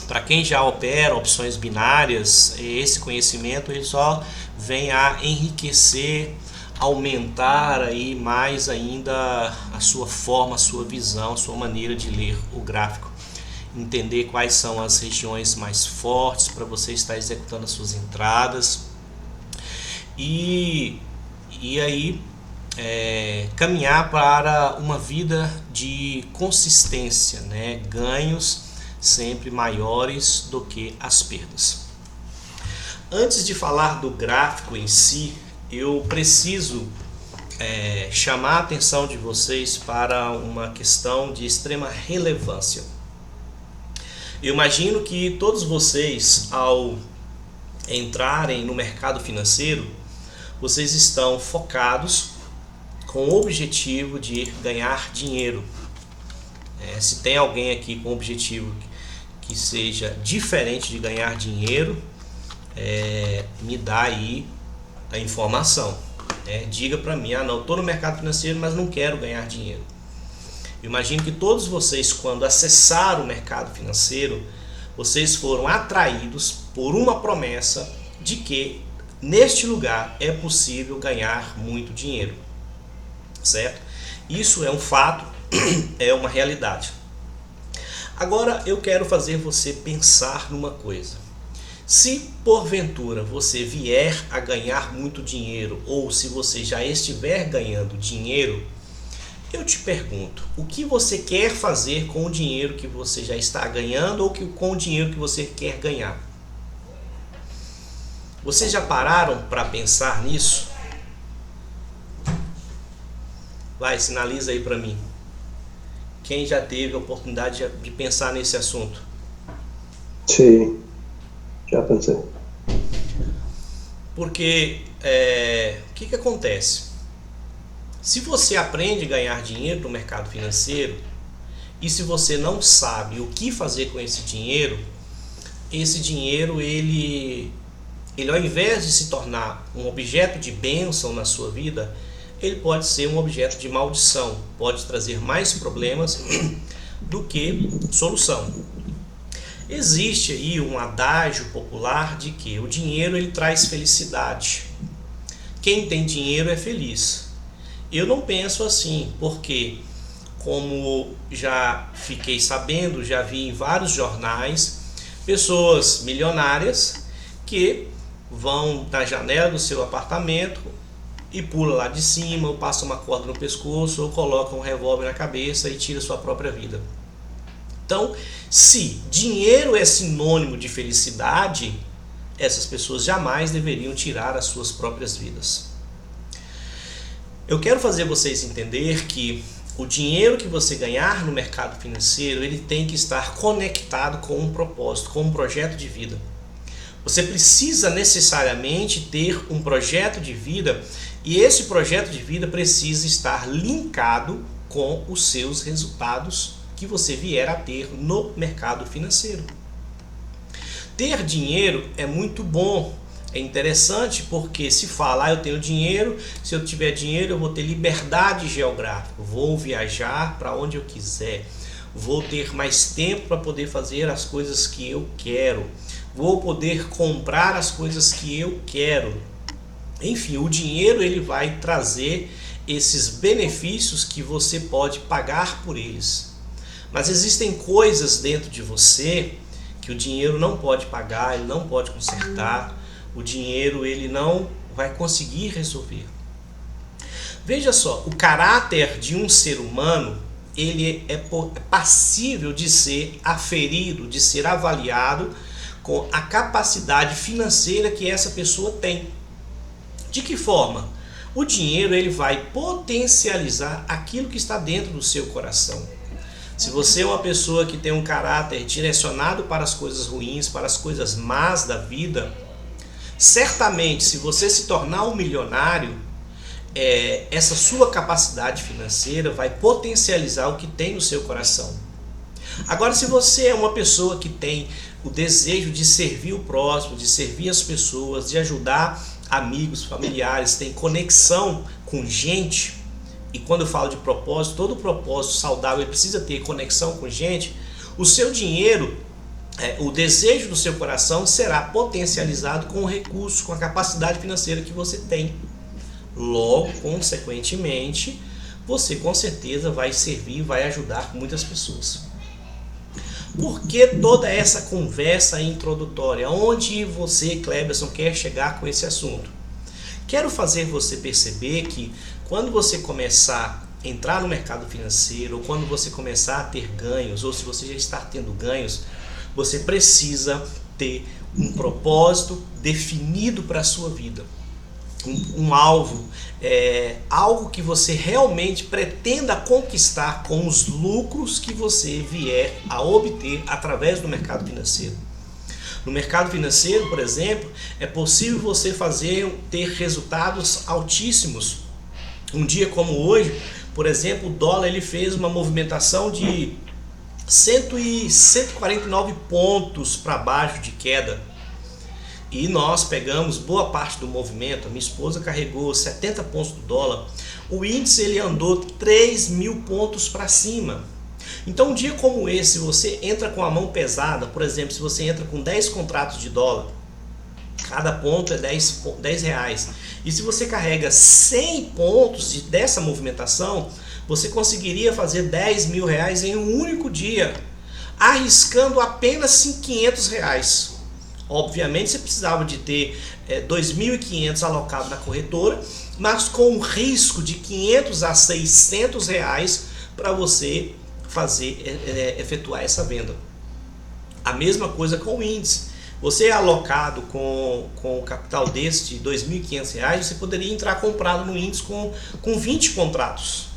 Para quem já opera opções binárias, esse conhecimento ele só vem a enriquecer, aumentar aí mais ainda a sua forma, a sua visão, a sua maneira de ler o gráfico. Entender quais são as regiões mais fortes para você estar executando as suas entradas e aí caminhar para uma vida de consistência, né? Ganhos sempre maiores do que as perdas. Antes de falar do gráfico em si, eu preciso chamar a atenção de vocês para uma questão de extrema relevância. Eu imagino que todos vocês, ao entrarem no mercado financeiro, vocês estão focados com o objetivo de ganhar dinheiro. Se tem alguém aqui com objetivo que seja diferente de ganhar dinheiro, me dá aí a informação. Diga para mim, não, estou no mercado financeiro, mas não quero ganhar dinheiro. Eu imagino que todos vocês, quando acessaram o mercado financeiro, vocês foram atraídos por uma promessa de que neste lugar é possível ganhar muito dinheiro, certo? Isso é um fato, é uma realidade. Agora eu quero fazer você pensar numa coisa. Se porventura você vier a ganhar muito dinheiro, ou se você já estiver ganhando dinheiro, eu te pergunto, o que você quer fazer com o dinheiro que você já está ganhando ou com o dinheiro que você quer ganhar? Vocês já pararam para pensar nisso? Vai, sinaliza aí para mim. Quem já teve a oportunidade de pensar nesse assunto? Sim, já pensei. Porque o que acontece? Se você aprende a ganhar dinheiro no mercado financeiro e se você não sabe o que fazer com esse dinheiro ele ao invés de se tornar um objeto de bênção na sua vida, ele pode ser um objeto de maldição, pode trazer mais problemas do que solução. Existe aí um adágio popular de que o dinheiro ele traz felicidade. Quem tem dinheiro é feliz. Eu não penso assim, porque como já fiquei sabendo, já vi em vários jornais, pessoas milionárias que vão na janela do seu apartamento e pula lá de cima, ou passa uma corda no pescoço, ou coloca um revólver na cabeça e tira sua própria vida. Então, se dinheiro é sinônimo de felicidade, essas pessoas jamais deveriam tirar as suas próprias vidas. Eu quero fazer vocês entender que o dinheiro que você ganhar no mercado financeiro, ele tem que estar conectado com um propósito, com um projeto de vida. Você precisa necessariamente ter um projeto de vida e esse projeto de vida precisa estar linkado com os seus resultados que você vier a ter no mercado financeiro. Ter dinheiro é muito bom, é interessante porque se fala, eu tenho dinheiro, se eu tiver dinheiro eu vou ter liberdade geográfica, vou viajar para onde eu quiser, vou ter mais tempo para poder fazer as coisas que eu quero, vou poder comprar as coisas que eu quero. Enfim, o dinheiro ele vai trazer esses benefícios que você pode pagar por eles. Mas existem coisas dentro de você que o dinheiro não pode pagar, ele não pode consertar, o dinheiro ele não vai conseguir resolver. Veja só, o caráter de um ser humano ele é passível de ser aferido, de ser avaliado com a capacidade financeira que essa pessoa tem. De que forma? O dinheiro ele vai potencializar aquilo que está dentro do seu coração. Se você é uma pessoa que tem um caráter direcionado para as coisas ruins, para as coisas más da vida, certamente se você se tornar um milionário, essa sua capacidade financeira vai potencializar o que tem no seu coração. Agora, se você é uma pessoa que tem o desejo de servir o próximo, de servir as pessoas, de ajudar amigos, familiares, tem conexão com gente, e quando eu falo de propósito, todo propósito saudável precisa ter conexão com gente, o seu dinheiro o desejo do seu coração será potencializado com o recurso, com a capacidade financeira que você tem. Logo, consequentemente, você com certeza vai servir, vai ajudar muitas pessoas. Por que toda essa conversa introdutória? Onde você, Cleberson, quer chegar com esse assunto? Quero fazer você perceber que quando você começar a entrar no mercado financeiro, ou quando você começar a ter ganhos, ou se você já está tendo ganhos, você precisa ter um propósito definido para a sua vida. Um alvo, algo que você realmente pretenda conquistar com os lucros que você vier a obter através do mercado financeiro. No mercado financeiro, por exemplo, é possível você ter resultados altíssimos. Um dia como hoje, por exemplo, o dólar ele fez uma movimentação de 149 pontos para baixo de queda. E nós pegamos boa parte do movimento. A minha esposa carregou 70 pontos do dólar. O índice ele andou 3.000 pontos para cima. Então um dia como esse, você entra com a mão pesada, por exemplo, se você entra com 10 contratos de dólar, cada ponto é 10 reais. E se você carrega 100 pontos dessa movimentação, você conseguiria fazer 10 mil reais em um único dia, arriscando apenas 500 reais. Obviamente você precisava de ter 2.500 alocado na corretora, mas com um risco de 500 a 600 reais para você efetuar essa venda. A mesma coisa com o índice. Você é alocado com o capital desse de 2.500 reais, você poderia entrar comprado no índice com 20 contratos.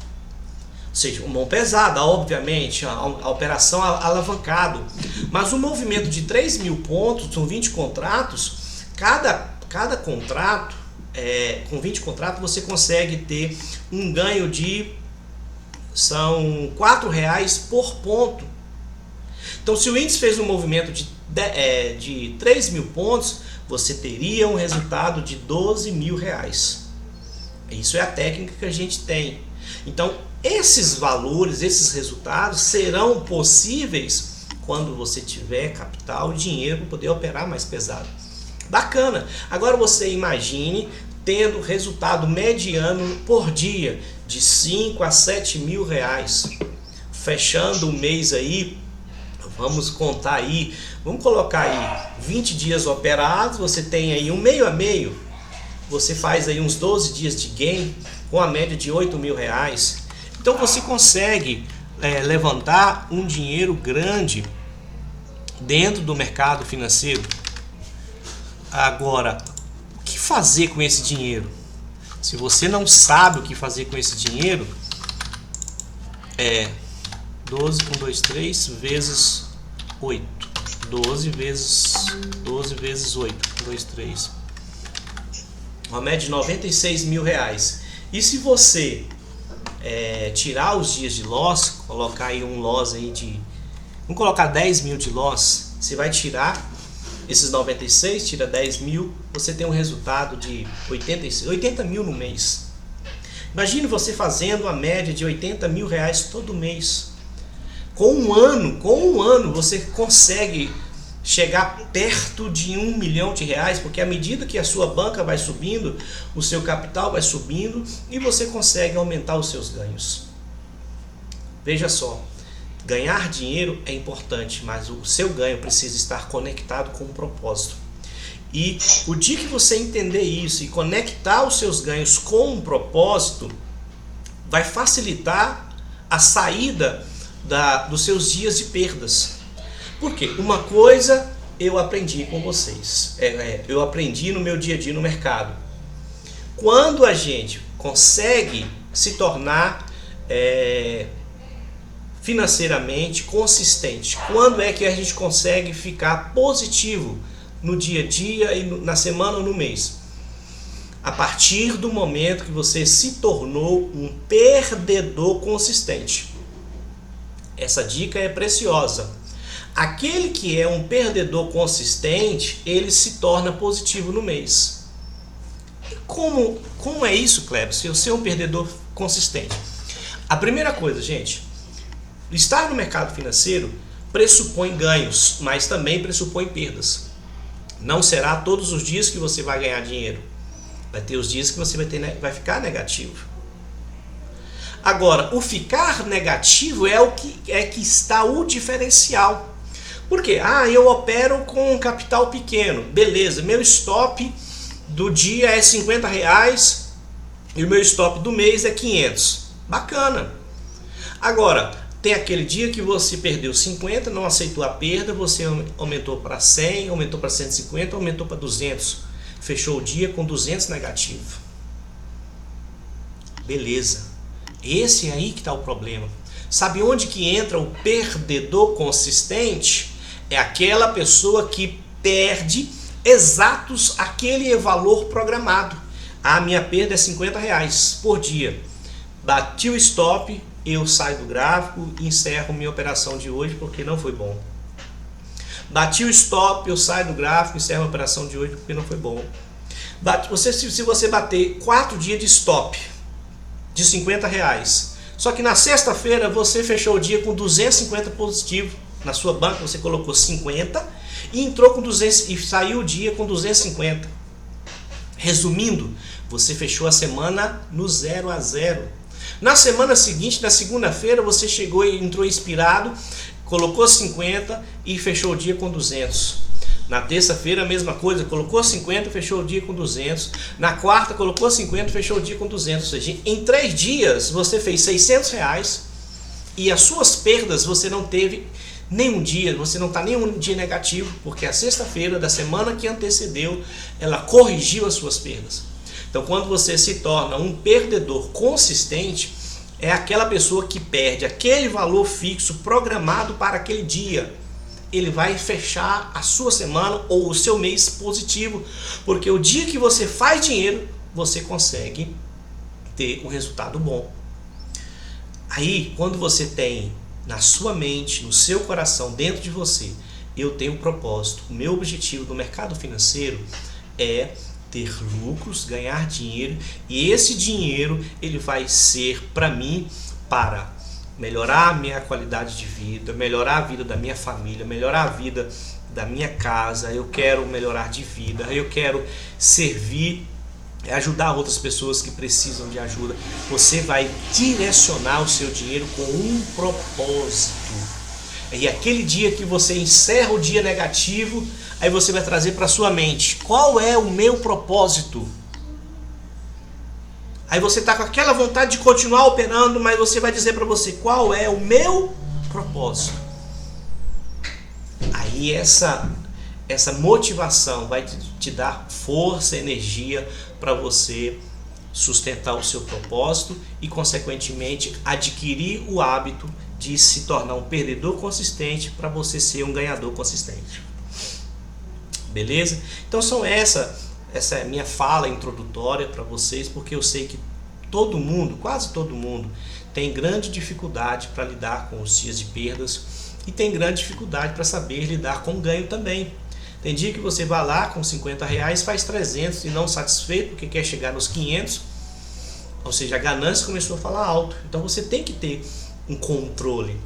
Ou seja, uma mão pesada, obviamente, a operação alavancado. Mas um movimento de 3.000 pontos, são 20 contratos, cada contrato, com 20 contratos, você consegue ter um ganho são R$4 por ponto. Então, se o índice fez um movimento de 3.000 pontos, você teria um resultado de R$12.000. Isso é a técnica que a gente tem. Então, esses valores, esses resultados serão possíveis quando você tiver capital e dinheiro para poder operar mais pesado. Bacana! Agora você imagine tendo resultado mediano por dia de 5 a 7 mil reais. Fechando o mês aí, vamos contar aí, vamos colocar aí 20 dias operados, você tem aí um meio a meio, você faz aí uns 12 dias de gain com a média de 8 mil reais. Então você consegue levantar um dinheiro grande dentro do mercado financeiro. Agora, o que fazer com esse dinheiro? Se você não sabe o que fazer com esse dinheiro, 12 com 2, 3 vezes 8. 12 vezes 8, 2, 3. Uma média de 96 mil reais. E se você tirar os dias de loss, colocar aí um loss aí vamos colocar 10 mil de loss, você vai tirar esses 96, tira 10 mil, você tem um resultado de 80 mil no mês. Imagine você fazendo a média de 80 mil reais todo mês. Com um ano você consegue chegar perto de 1 milhão de reais, porque à medida que a sua banca vai subindo, o seu capital vai subindo e você consegue aumentar os seus ganhos. Veja só, ganhar dinheiro é importante, mas o seu ganho precisa estar conectado com um propósito. E o dia que você entender isso e conectar os seus ganhos com um propósito, vai facilitar a saída dos seus dias de perdas. Porque uma coisa eu aprendi com vocês, eu aprendi no meu dia a dia no mercado. Quando a gente consegue se tornar financeiramente consistente, quando é que a gente consegue ficar positivo no dia a dia e na semana ou no mês? A partir do momento que você se tornou um perdedor consistente. Essa dica é preciosa. Aquele que é um perdedor consistente, ele se torna positivo no mês. E como é isso, Kleber? Se eu ser um perdedor consistente? A primeira coisa, gente, estar no mercado financeiro pressupõe ganhos, mas também pressupõe perdas. Não será todos os dias que você vai ganhar dinheiro. Vai ter os dias que você vai ficar negativo. Agora, o ficar negativo é que está o diferencial. Por quê? Eu opero com um capital pequeno. Beleza, meu stop do dia é R$50 e o meu stop do mês é 500. Bacana. Agora, tem aquele dia que você perdeu 50, não aceitou a perda, você aumentou para 100, aumentou para 150, aumentou para 200. Fechou o dia com 200 negativo. Beleza. Esse aí que está o problema. Sabe onde que entra o perdedor consistente? É aquela pessoa que perde exatos aquele valor programado. Minha perda é R$50 por dia. Bati o stop, eu saio do gráfico e encerro minha operação de hoje porque não foi bom. Bati o stop, eu saio do gráfico e encerro a operação de hoje porque não foi bom. Se você bater 4 dias de stop de R$50, só que na sexta-feira você fechou o dia com 250 positivo na sua banca, você colocou 50 e entrou com 200 e saiu o dia com 250. Resumindo, você fechou a semana no 0 a 0. Na semana seguinte, na segunda-feira, você chegou e entrou inspirado, colocou 50 e fechou o dia com 200. Na terça-feira, a mesma coisa, colocou 50 e fechou o dia com 200. Na quarta, colocou 50 e fechou o dia com 200. Ou seja, em 3 dias, você fez R$600 e as suas perdas você não teve nenhum dia, você não está nenhum dia negativo, porque a sexta-feira da semana que antecedeu, ela corrigiu as suas perdas. Então, quando você se torna um perdedor consistente, é aquela pessoa que perde aquele valor fixo programado para aquele dia. Ele vai fechar a sua semana ou o seu mês positivo, porque o dia que você faz dinheiro, você consegue ter um resultado bom. Aí, quando você tem na sua mente, no seu coração, dentro de você, eu tenho um propósito, o meu objetivo no mercado financeiro é ter lucros, ganhar dinheiro, e esse dinheiro ele vai ser para mim para melhorar a minha qualidade de vida, melhorar a vida da minha família, melhorar a vida da minha casa. Eu quero melhorar de vida, eu quero servir, ajudar outras pessoas que precisam de ajuda. Você vai direcionar o seu dinheiro com um propósito. E aquele dia que você encerra o dia negativo, aí você vai trazer para sua mente: qual é o meu propósito? Aí você está com aquela vontade de continuar operando, mas você vai dizer para você: qual é o meu propósito? Aí essa motivação vai te dar força, energia para você sustentar o seu propósito e, consequentemente, adquirir o hábito de se tornar um perdedor consistente para você ser um ganhador consistente. Beleza? Então essa é a minha fala introdutória para vocês, porque eu sei que todo mundo, quase todo mundo, tem grande dificuldade para lidar com os dias de perdas e tem grande dificuldade para saber lidar com o ganho também. Tem dia que você vai lá com R$50, faz 300 e não satisfeito porque quer chegar nos 500, ou seja, a ganância começou a falar alto. Então você tem que ter um controle,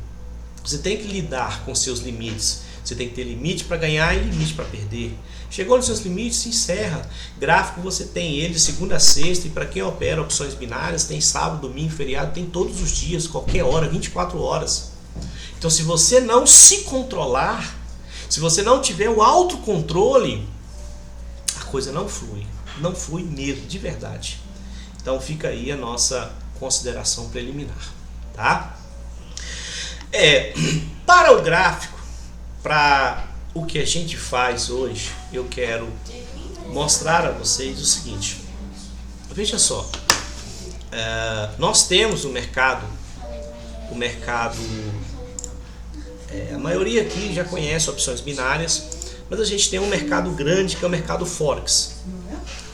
você tem que lidar com seus limites. Você tem que ter limite para ganhar e limite para perder. Chegou nos seus limites, se encerra. Gráfico você tem ele de segunda a sexta, e para quem opera opções binárias, tem sábado, domingo, feriado, tem todos os dias, qualquer hora, 24 horas. Então, se você não se controlar, se você não tiver o autocontrole, a coisa não flui mesmo, de verdade. Então fica aí a nossa consideração preliminar, tá? Para o gráfico, para o que a gente faz hoje, eu quero mostrar a vocês o seguinte. Veja só, nós temos o mercado, a maioria aqui já conhece opções binárias, mas a gente tem um mercado grande que é o mercado Forex.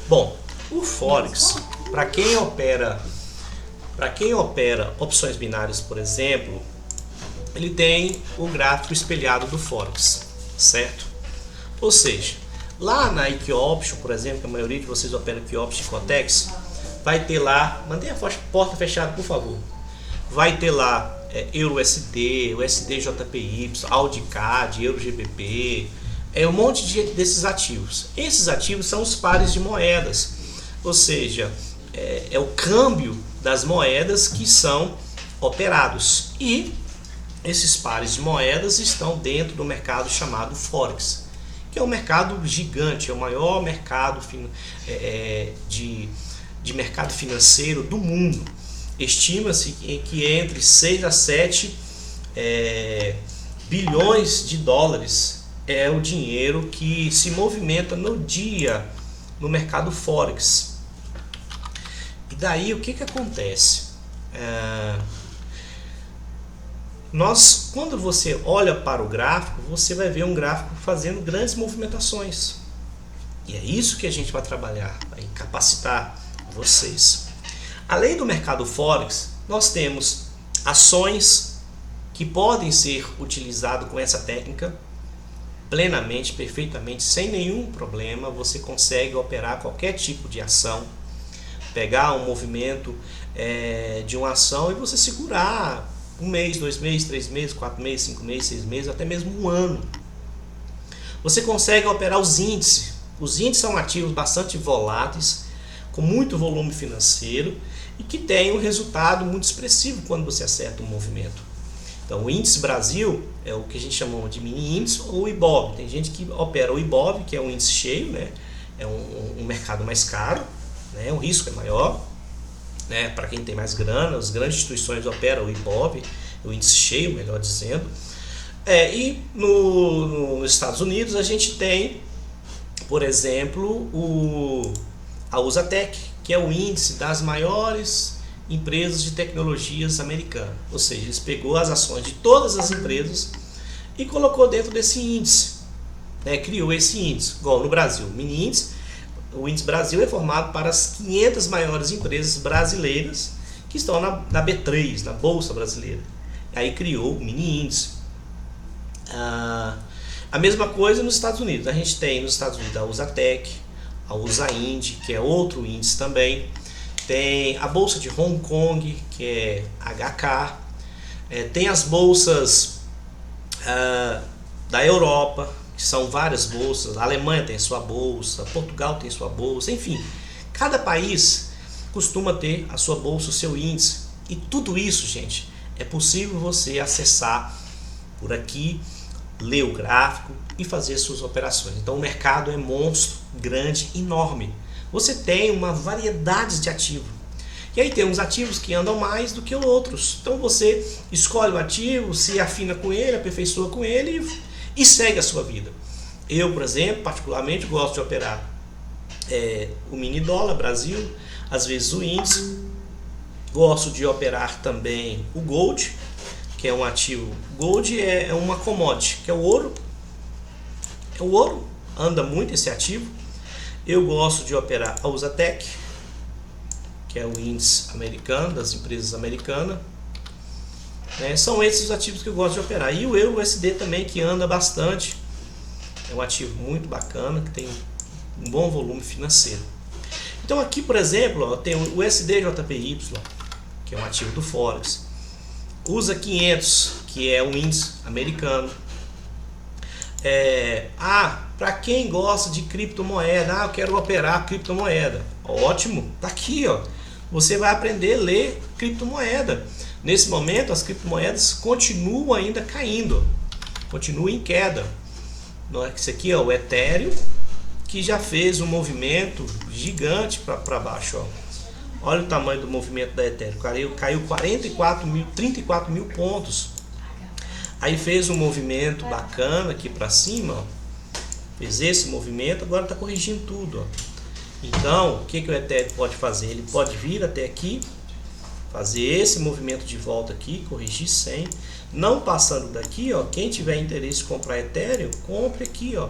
Bom, o Forex, para quem opera opções binárias, por exemplo, ele tem o gráfico espelhado do Forex, certo? Ou seja, lá na Equioption, por exemplo, que a maioria de vocês opera Equioption e Cotex, vai ter lá, mantenha a porta fechada, por favor, vai ter lá EURUSD, USDJPY, AUDCAD, EUROGBP, um monte desses ativos. Esses ativos são os pares de moedas, ou seja, é o câmbio das moedas que são operados. E esses pares de moedas estão dentro do mercado chamado Forex, que é um mercado gigante, é o maior mercado de mercado financeiro do mundo. Estima-se que entre 6 a 7 bilhões de dólares é o dinheiro que se movimenta no dia no mercado Forex. E daí o que acontece? Quando você olha para o gráfico, você vai ver um gráfico fazendo grandes movimentações. E é isso que a gente vai trabalhar, vai capacitar vocês. Além do mercado Forex, nós temos ações que podem ser utilizadas com essa técnica plenamente, perfeitamente, sem nenhum problema. Você consegue operar qualquer tipo de ação, pegar um movimento de uma ação e você segurar 1 mês, 2 meses, 3 meses, 4 meses, 5 meses, 6 meses, até mesmo 1 ano. Você consegue operar os índices. Os índices são ativos bastante voláteis, com muito volume financeiro e que tem um resultado muito expressivo quando você acerta um movimento. Então, o índice Brasil é o que a gente chama de mini índice ou IBOV. Tem gente que opera o IBOV, que é um índice cheio, né? É um mercado mais caro, né? O risco é maior, né? Para quem tem mais grana, as grandes instituições operam o IBOV, o índice cheio, melhor dizendo. E nos Estados Unidos a gente tem, por exemplo, a Usatec, que é o índice das maiores empresas de tecnologias americanas. Ou seja, eles pegou as ações de todas as empresas e colocou dentro desse índice, né? Criou esse índice, igual no Brasil, o mini índice. O índice Brasil é formado para as 500 maiores empresas brasileiras que estão na B3, na Bolsa Brasileira. Aí criou o mini índice. A mesma coisa nos Estados Unidos. A gente tem nos Estados Unidos a Usatec, a USAIND, que é outro índice também. Tem a Bolsa de Hong Kong, que é HK. Tem as bolsas da Europa, que são várias bolsas. A Alemanha tem sua bolsa, Portugal tem sua bolsa, enfim. Cada país costuma ter a sua bolsa, o seu índice. E tudo isso, gente, é possível você acessar por aqui, ler o gráfico e fazer suas operações. Então o mercado é monstro, grande, enorme. Você tem uma variedade de ativos. E aí tem uns ativos que andam mais do que outros. Então você escolhe o ativo, se afina com ele, aperfeiçoa com ele e segue a sua vida. Eu, por exemplo, particularmente gosto de operar o mini dólar Brasil, às vezes o índice. Gosto de operar também o gold, que é um ativo. Gold é uma commodity, que é o ouro. O ouro anda muito esse ativo. Eu gosto de operar a Usatec, que é o índice americano, das empresas americanas. São esses os ativos que eu gosto de operar. E o EURUSD também, que anda bastante. É um ativo muito bacana, que tem um bom volume financeiro. Então aqui, por exemplo, tem o USDJPY, que é um ativo do Forex. USA 500, que é um índice americano. Para quem gosta de criptomoeda, eu quero operar criptomoeda. Ótimo, tá aqui, ó. Você vai aprender a ler criptomoeda. Nesse momento, as criptomoedas continuam ainda caindo, continuam em queda. Esse aqui é o Ethereum, que já fez um movimento gigante para baixo, ó. Olha o tamanho do movimento da Ethereum, caiu 34 mil pontos. Aí fez um movimento bacana aqui para cima, ó. Fez esse movimento, agora está corrigindo tudo, ó. Então, o que o Ethereum pode fazer? Ele pode vir até aqui, fazer esse movimento de volta aqui, corrigir 100. Não passando daqui, ó, quem tiver interesse em comprar Ethereum, compre aqui, ó,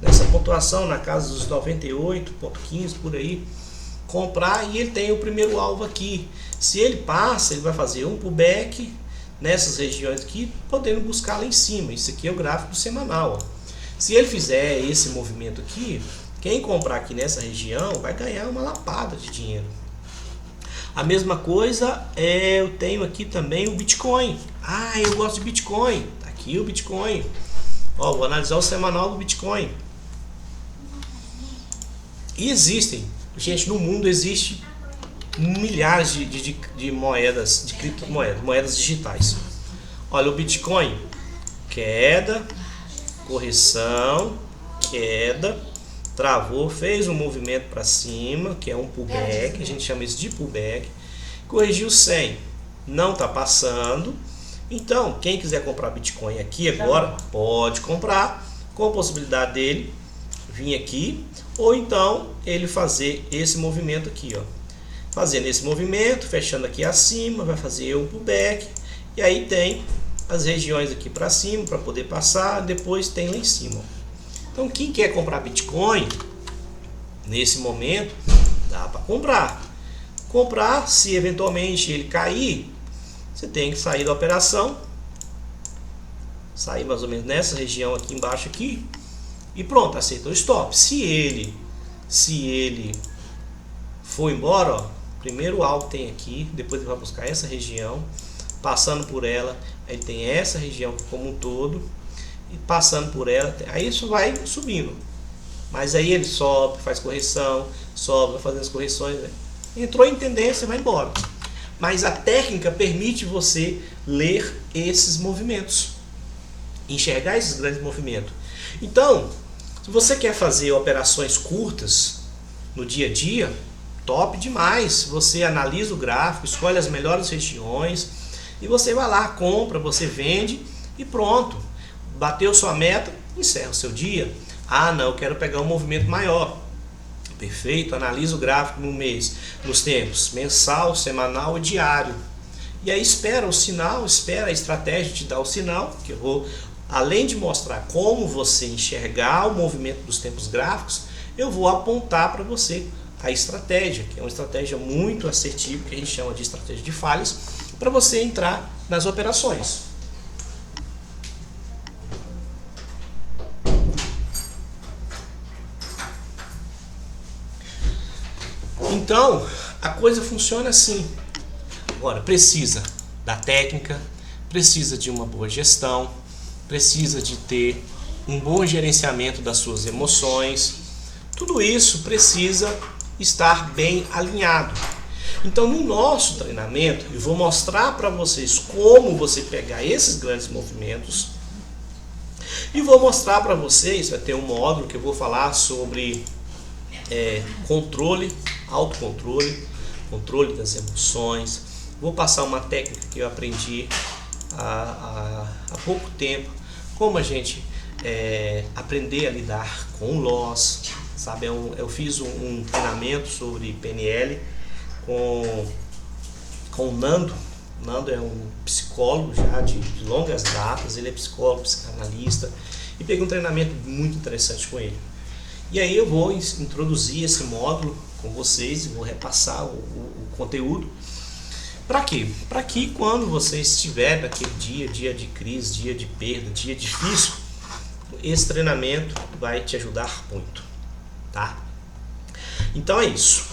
nessa pontuação, na casa dos 98,15 por aí. Comprar e ele tem o primeiro alvo aqui. Se ele passa, ele vai fazer um pullback nessas regiões aqui, podendo buscar lá em cima. Isso aqui é o gráfico semanal, ó. Se ele fizer esse movimento aqui, quem comprar aqui nessa região vai ganhar uma lapada de dinheiro. A mesma coisa eu tenho aqui também o Bitcoin. Ah, eu gosto de Bitcoin. Tá aqui o Bitcoin. Ó, vou analisar o semanal do Bitcoin. E existem, gente, no mundo existe milhares de moedas, de criptomoedas, moedas digitais. Olha o Bitcoin, queda, correção, queda, travou, fez um movimento para cima, que é um pullback, a gente chama isso de pullback, corrigiu 100, não está passando. Então, quem quiser comprar Bitcoin aqui agora, pode comprar, com a possibilidade dele vir aqui, ou então ele fazer esse movimento aqui, ó. Fazendo esse movimento, fechando aqui acima, vai fazer um pullback, e aí tem as regiões aqui para cima para poder passar, depois tem lá em cima. Então quem quer comprar Bitcoin nesse momento, dá para comprar. Se eventualmente ele cair, você tem que sair da operação, sair mais ou menos nessa região aqui embaixo aqui, e pronto, aceita o stop. Se ele for embora, ó, primeiro o alvo tem aqui, depois ele vai buscar essa região, passando por ela, aí tem essa região como um todo, e passando por ela, aí isso vai subindo. Mas aí ele sobe, faz correção, sobe, vai fazendo as correções, né? Entrou em tendência, vai embora. Mas a técnica permite você ler esses movimentos, enxergar esses grandes movimentos. Então, se você quer fazer operações curtas no dia a dia, top demais. Você analisa o gráfico, escolhe as melhores regiões e você vai lá, compra, você vende e pronto. Bateu sua meta, encerra o seu dia. Ah, não, eu quero pegar um movimento maior. Perfeito, analisa o gráfico no mês, nos tempos mensal, semanal e diário. E aí espera o sinal, espera a estratégia te dar o sinal, que eu vou, além de mostrar como você enxergar o movimento dos tempos gráficos, eu vou apontar para você a estratégia, que é uma estratégia muito assertiva, que a gente chama de estratégia de falhas, para você entrar nas operações. Então, a coisa funciona assim. Agora, precisa da técnica, precisa de uma boa gestão, precisa de ter um bom gerenciamento das suas emoções. Tudo isso precisa estar bem alinhado. Então, no nosso treinamento, eu vou mostrar para vocês como você pegar esses grandes movimentos e vou mostrar para vocês, vai ter um módulo que eu vou falar sobre controle, autocontrole, controle das emoções. Vou passar uma técnica que eu aprendi há pouco tempo, como a gente aprender a lidar com loss, sabe? Eu fiz um treinamento sobre PNL com o Nando. O Nando é um psicólogo já de longas datas, ele é psicólogo, psicanalista, e peguei um treinamento muito interessante com ele. E aí eu vou introduzir esse módulo com vocês e vou repassar o conteúdo. Para quê? Para que quando você estiver naquele dia de crise, dia de perda, dia difícil, esse treinamento vai te ajudar muito, tá? Então é isso.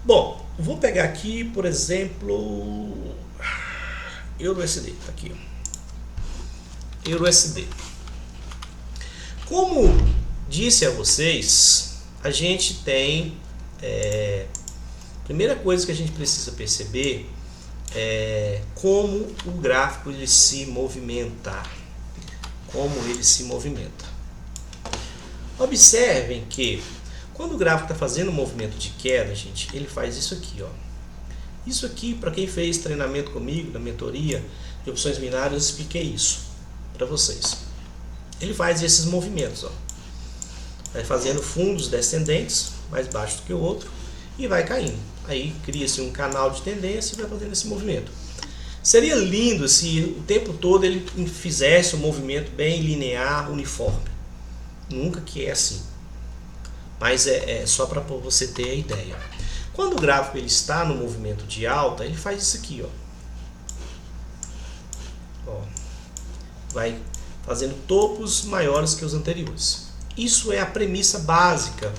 Bom, vou pegar aqui, por exemplo, EURUSD, tá aqui, ó. EURUSD. Como disse a vocês, a gente tem primeira coisa que a gente precisa perceber é como o gráfico ele se movimenta. Como ele se movimenta. Observem que quando o gráfico está fazendo um movimento de queda, gente, ele faz isso aqui, ó. Isso aqui, para quem fez treinamento comigo, na mentoria de opções binárias, eu expliquei isso para vocês. Ele faz esses movimentos, ó. Vai fazendo fundos descendentes, mais baixo do que o outro, e vai caindo. Aí cria-se um canal de tendência e vai fazendo esse movimento. Seria lindo se o tempo todo ele fizesse um movimento bem linear, uniforme. Nunca que é assim. Mas é só para você ter a ideia. Quando o gráfico ele está no movimento de alta, ele faz isso aqui, ó. Vai fazendo topos maiores que os anteriores. Isso é a premissa básica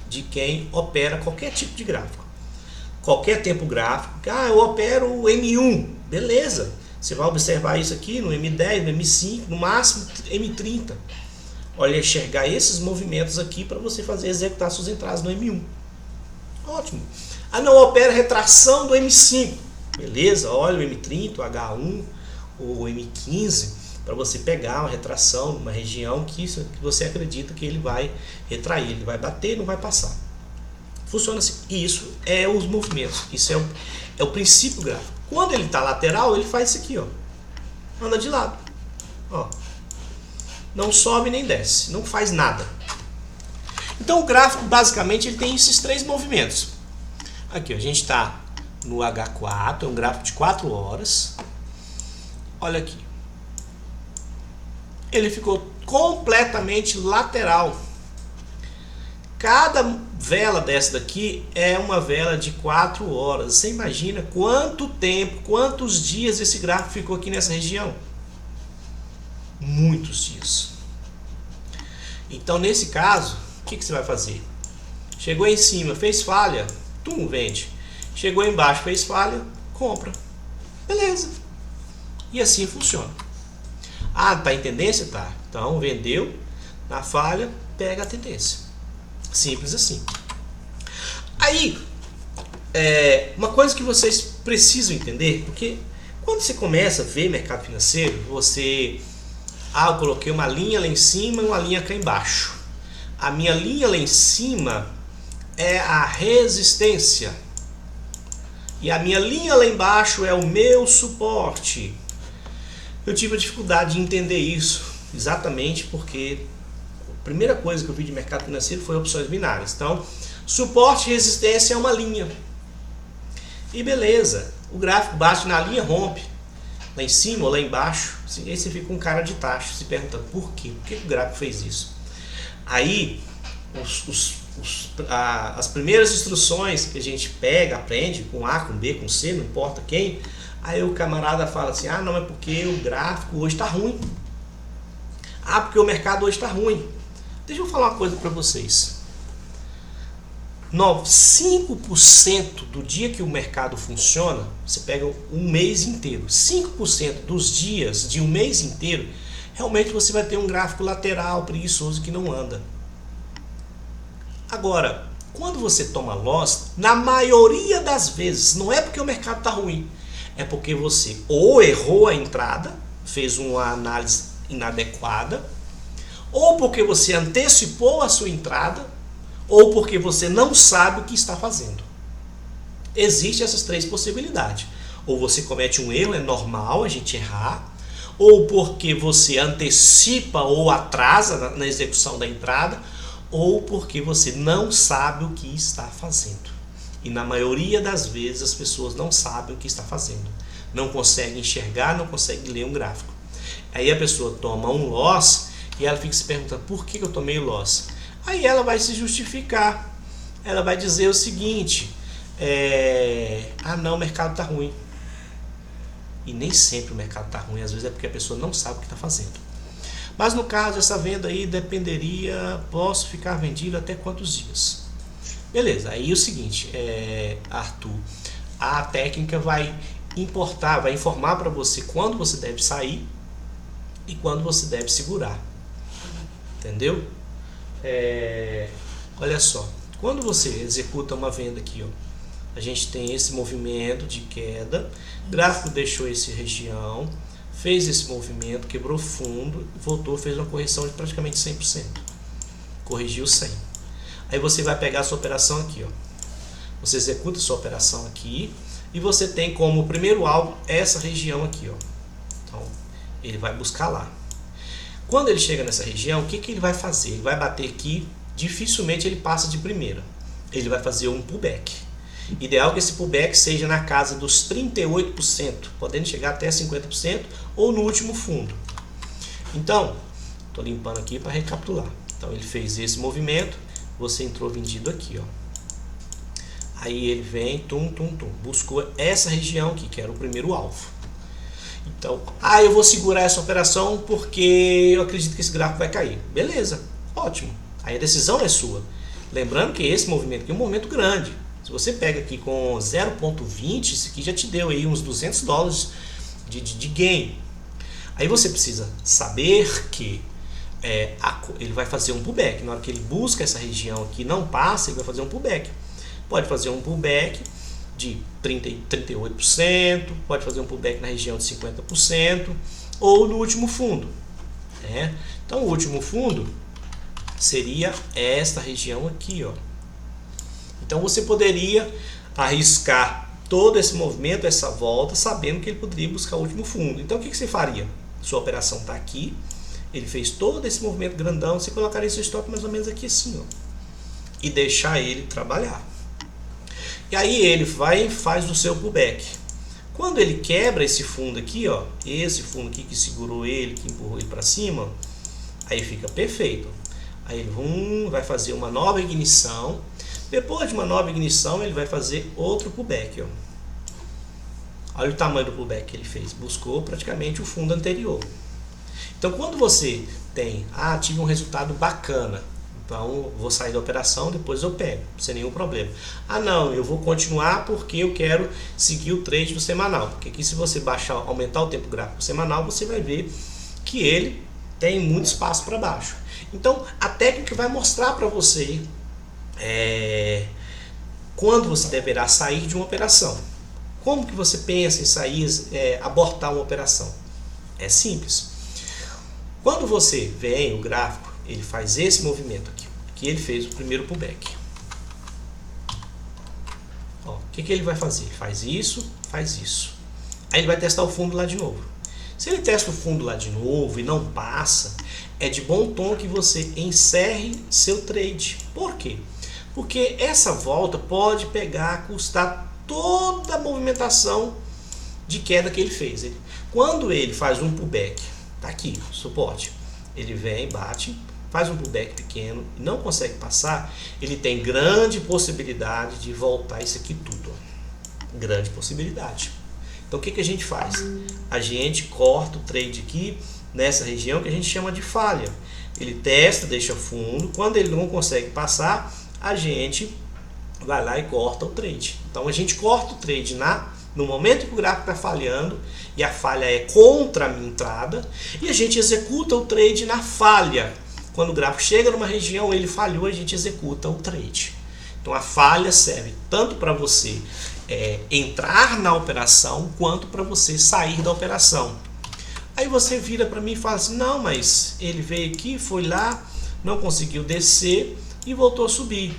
de quem opera qualquer tipo de gráfico. qualquer tempo gráfico. Eu opero o M1, beleza. Você vai observar isso aqui no M10, no M5, no máximo M30. Olha, enxergar esses movimentos aqui para você executar suas entradas no M1. Ótimo. Não opera retração do M5. Beleza, olha o M30, o H1, o M15, para você pegar uma retração numa região que você acredita que ele vai retrair, ele vai bater, não vai passar. Funciona assim. E isso é os movimentos, isso é o princípio gráfico. Quando ele está lateral, ele faz isso aqui, ó. Anda de lado. Ó. Não sobe nem desce, não faz nada. Então o gráfico basicamente ele tem esses três movimentos. Aqui ó, a gente está no H4, é um gráfico de 4 horas. Olha aqui. Ele ficou completamente lateral. Cada vela dessa daqui é uma vela de 4 horas. Você imagina quanto tempo, quantos dias esse gráfico ficou aqui nessa região? Muitos dias. Então nesse caso, o que você vai fazer? Chegou em cima, fez falha, vende. Chegou embaixo, fez falha, compra. Beleza. E assim funciona. Tá em tendência? Tá. Então vendeu, na falha, pega a tendência. Simples assim. Aí, uma coisa que vocês precisam entender, porque quando você começa a ver mercado financeiro, eu coloquei uma linha lá em cima e uma linha cá embaixo. A minha linha lá em cima é a resistência. E a minha linha lá embaixo é o meu suporte. Eu tive a dificuldade de entender isso, exatamente porque a primeira coisa que eu vi de mercado financeiro foi opções binárias. Então, suporte e resistência é uma linha. E beleza, o gráfico bate na linha, rompe. Lá em cima ou lá embaixo, aí você fica com cara de tacho, se perguntando por quê? Por que o gráfico fez isso? Aí, as primeiras instruções que a gente pega, aprende com A, com B, com C, não importa quem, aí o camarada fala assim, não, é porque o gráfico hoje está ruim. Porque o mercado hoje está ruim. Deixa eu falar uma coisa para vocês. 5% do dia que o mercado funciona, você pega um mês inteiro. 5% dos dias de um mês inteiro, realmente você vai ter um gráfico lateral, preguiçoso, que não anda. Agora, quando você toma loss, na maioria das vezes, não é porque o mercado está ruim, é porque você ou errou a entrada, fez uma análise inadequada, ou porque você antecipou a sua entrada, ou porque você não sabe o que está fazendo. Existem essas três possibilidades. Ou você comete um erro, é normal a gente errar, ou porque você antecipa ou atrasa na execução da entrada, ou porque você não sabe o que está fazendo. E na maioria das vezes as pessoas não sabem o que está fazendo. Não conseguem enxergar, não conseguem ler um gráfico. Aí a pessoa toma um loss e ela fica se perguntando, por que eu tomei o loss? Aí ela vai se justificar. Ela vai dizer o seguinte, não, o mercado está ruim. E nem sempre o mercado está ruim, às vezes é porque a pessoa não sabe o que está fazendo. Mas no caso, essa venda aí dependeria, posso ficar vendido até quantos dias? Beleza, aí o seguinte, Arthur, a técnica vai informar para você quando você deve sair e quando você deve segurar. Entendeu? Olha só, quando você executa uma venda aqui, a gente tem esse movimento de queda, o gráfico deixou essa região, fez esse movimento, quebrou fundo, voltou, fez uma correção de praticamente 100%. Corrigiu 100%. Aí você vai pegar a sua operação aqui, Você executa a sua operação aqui e você tem como primeiro alvo essa região aqui, Então, ele vai buscar lá. Quando ele chega nessa região, o que ele vai fazer? Ele vai bater aqui, dificilmente ele passa de primeira. Ele vai fazer um pullback. Ideal que esse pullback seja na casa dos 38%, podendo chegar até 50% ou no último fundo. Então, estou limpando aqui para recapitular. Então ele fez esse movimento, você entrou vendido aqui, Aí ele vem, buscou essa região aqui, que era o primeiro alvo. Então, eu vou segurar essa operação porque eu acredito que esse gráfico vai cair. Beleza, ótimo. Aí a decisão é sua. Lembrando que esse movimento aqui é um movimento grande. Se você pega aqui com 0,20, isso aqui já te deu aí uns $200 de gain. Aí você precisa saber que ele vai fazer um pullback. Na hora que ele busca essa região aqui não passa, ele vai fazer um pullback. Pode fazer um pullback de 38%, pode fazer um pullback na região de 50%, ou no último fundo. Então o último fundo seria esta região aqui, ó. Então você poderia arriscar todo esse movimento, essa volta, sabendo que ele poderia buscar o último fundo. Então o que você faria? Sua operação está aqui, ele fez todo esse movimento grandão, você colocaria seu stop mais ou menos aqui assim, ó, e deixar ele trabalhar. E aí ele vai e faz o seu pullback. Quando ele quebra esse fundo aqui, ó, esse fundo aqui que segurou ele, que empurrou ele para cima, aí fica perfeito. Aí ele vai fazer uma nova ignição. Depois de uma nova ignição, ele vai fazer outro pullback, ó. Olha o tamanho do pullback que ele fez. Buscou praticamente o fundo anterior. Então, quando você tem, tive um resultado bacana, então vou sair da operação, depois eu pego, sem nenhum problema. Não, eu vou continuar porque eu quero seguir o trade do semanal. Porque aqui, se você aumentar o tempo gráfico semanal, você vai ver que ele tem muito espaço para baixo. Então, a técnica vai mostrar para você quando você deverá sair de uma operação. Como que você pensa em sair, abortar uma operação? É simples. Quando você vem o gráfico, ele faz esse movimento aqui, que ele fez o primeiro pullback. O que ele vai fazer? Ele faz isso, faz isso. Aí ele vai testar o fundo lá de novo. Se ele testa o fundo lá de novo e não passa, é de bom tom que você encerre seu trade. Por quê? Porque essa volta pode custar toda a movimentação de queda que ele fez. Quando ele faz um pullback, tá aqui, suporte, ele vem, bate, faz um pullback pequeno e não consegue passar, ele tem grande possibilidade de voltar isso aqui tudo. Grande possibilidade. Então o que a gente faz? A gente corta o trade aqui nessa região que a gente chama de falha. Ele testa, deixa fundo, quando ele não consegue passar, a gente vai lá e corta o trade. Então a gente corta o trade no momento que o gráfico está falhando e a falha é contra a minha entrada, e a gente executa o trade na falha. Quando o gráfico chega numa região, ele falhou, a gente executa o trade. Então a falha serve tanto para você entrar na operação, quanto para você sair da operação. Aí você vira para mim e fala assim: não, mas ele veio aqui, foi lá, não conseguiu descer e voltou a subir.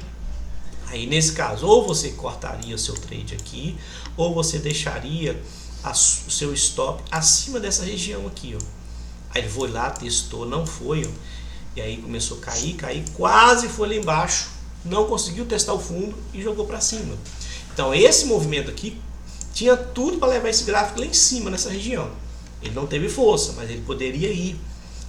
Aí nesse caso, ou você cortaria o seu trade aqui, ou você deixaria o seu stop acima dessa região aqui, ó. Aí ele foi lá, testou, não foi, ó. E aí começou a cair, quase foi lá embaixo, não conseguiu testar o fundo e jogou para cima. Então esse movimento aqui tinha tudo para levar esse gráfico lá em cima, nessa região. Ele não teve força, mas ele poderia ir.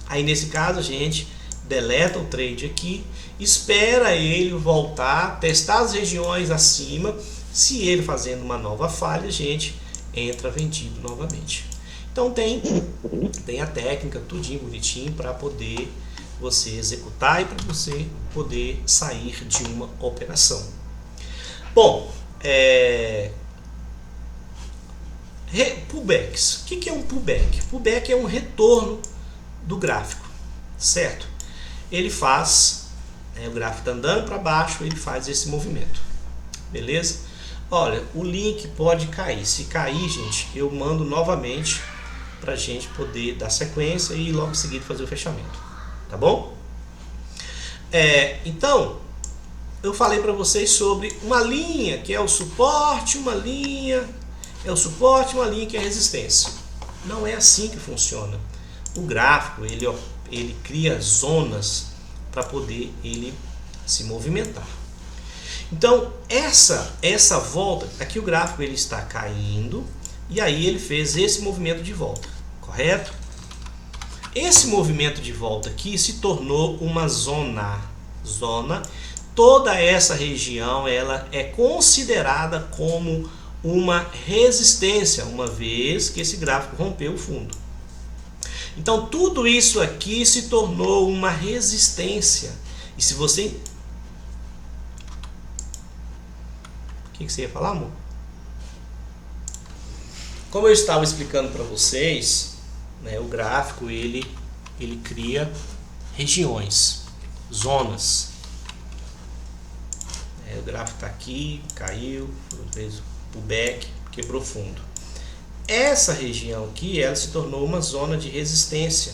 Aí nesse caso a gente deleta o trade aqui, espera ele voltar, testar as regiões acima. Se ele fazendo uma nova falha, a gente entra vendido novamente. Então tem a técnica tudinho bonitinho para poder você executar e para você poder sair de uma operação. Bom, pullbacks. O que é um pullback? Pullback é um retorno do gráfico, certo? Ele faz, o gráfico está andando para baixo, ele faz esse movimento, beleza? Olha, o link pode cair. Se cair, gente, eu mando novamente para a gente poder dar sequência e logo em seguida fazer o fechamento, tá bom? Então, eu falei para vocês sobre uma linha que é o suporte, uma linha que é a resistência. Não é assim que funciona. O gráfico, ele cria zonas para poder ele se movimentar. Então, essa volta, aqui o gráfico ele está caindo e aí ele fez esse movimento de volta, correto? Esse movimento de volta aqui se tornou uma zona. Toda essa região ela é considerada como uma resistência, uma vez que esse gráfico rompeu o fundo. Então tudo isso aqui se tornou uma resistência. E se você... que você ia falar, amor? Como eu estava explicando para vocês, né, o gráfico ele cria regiões, zonas. O gráfico está aqui, caiu, fez o back, quebrou fundo. Essa região aqui, ela se tornou uma zona de resistência.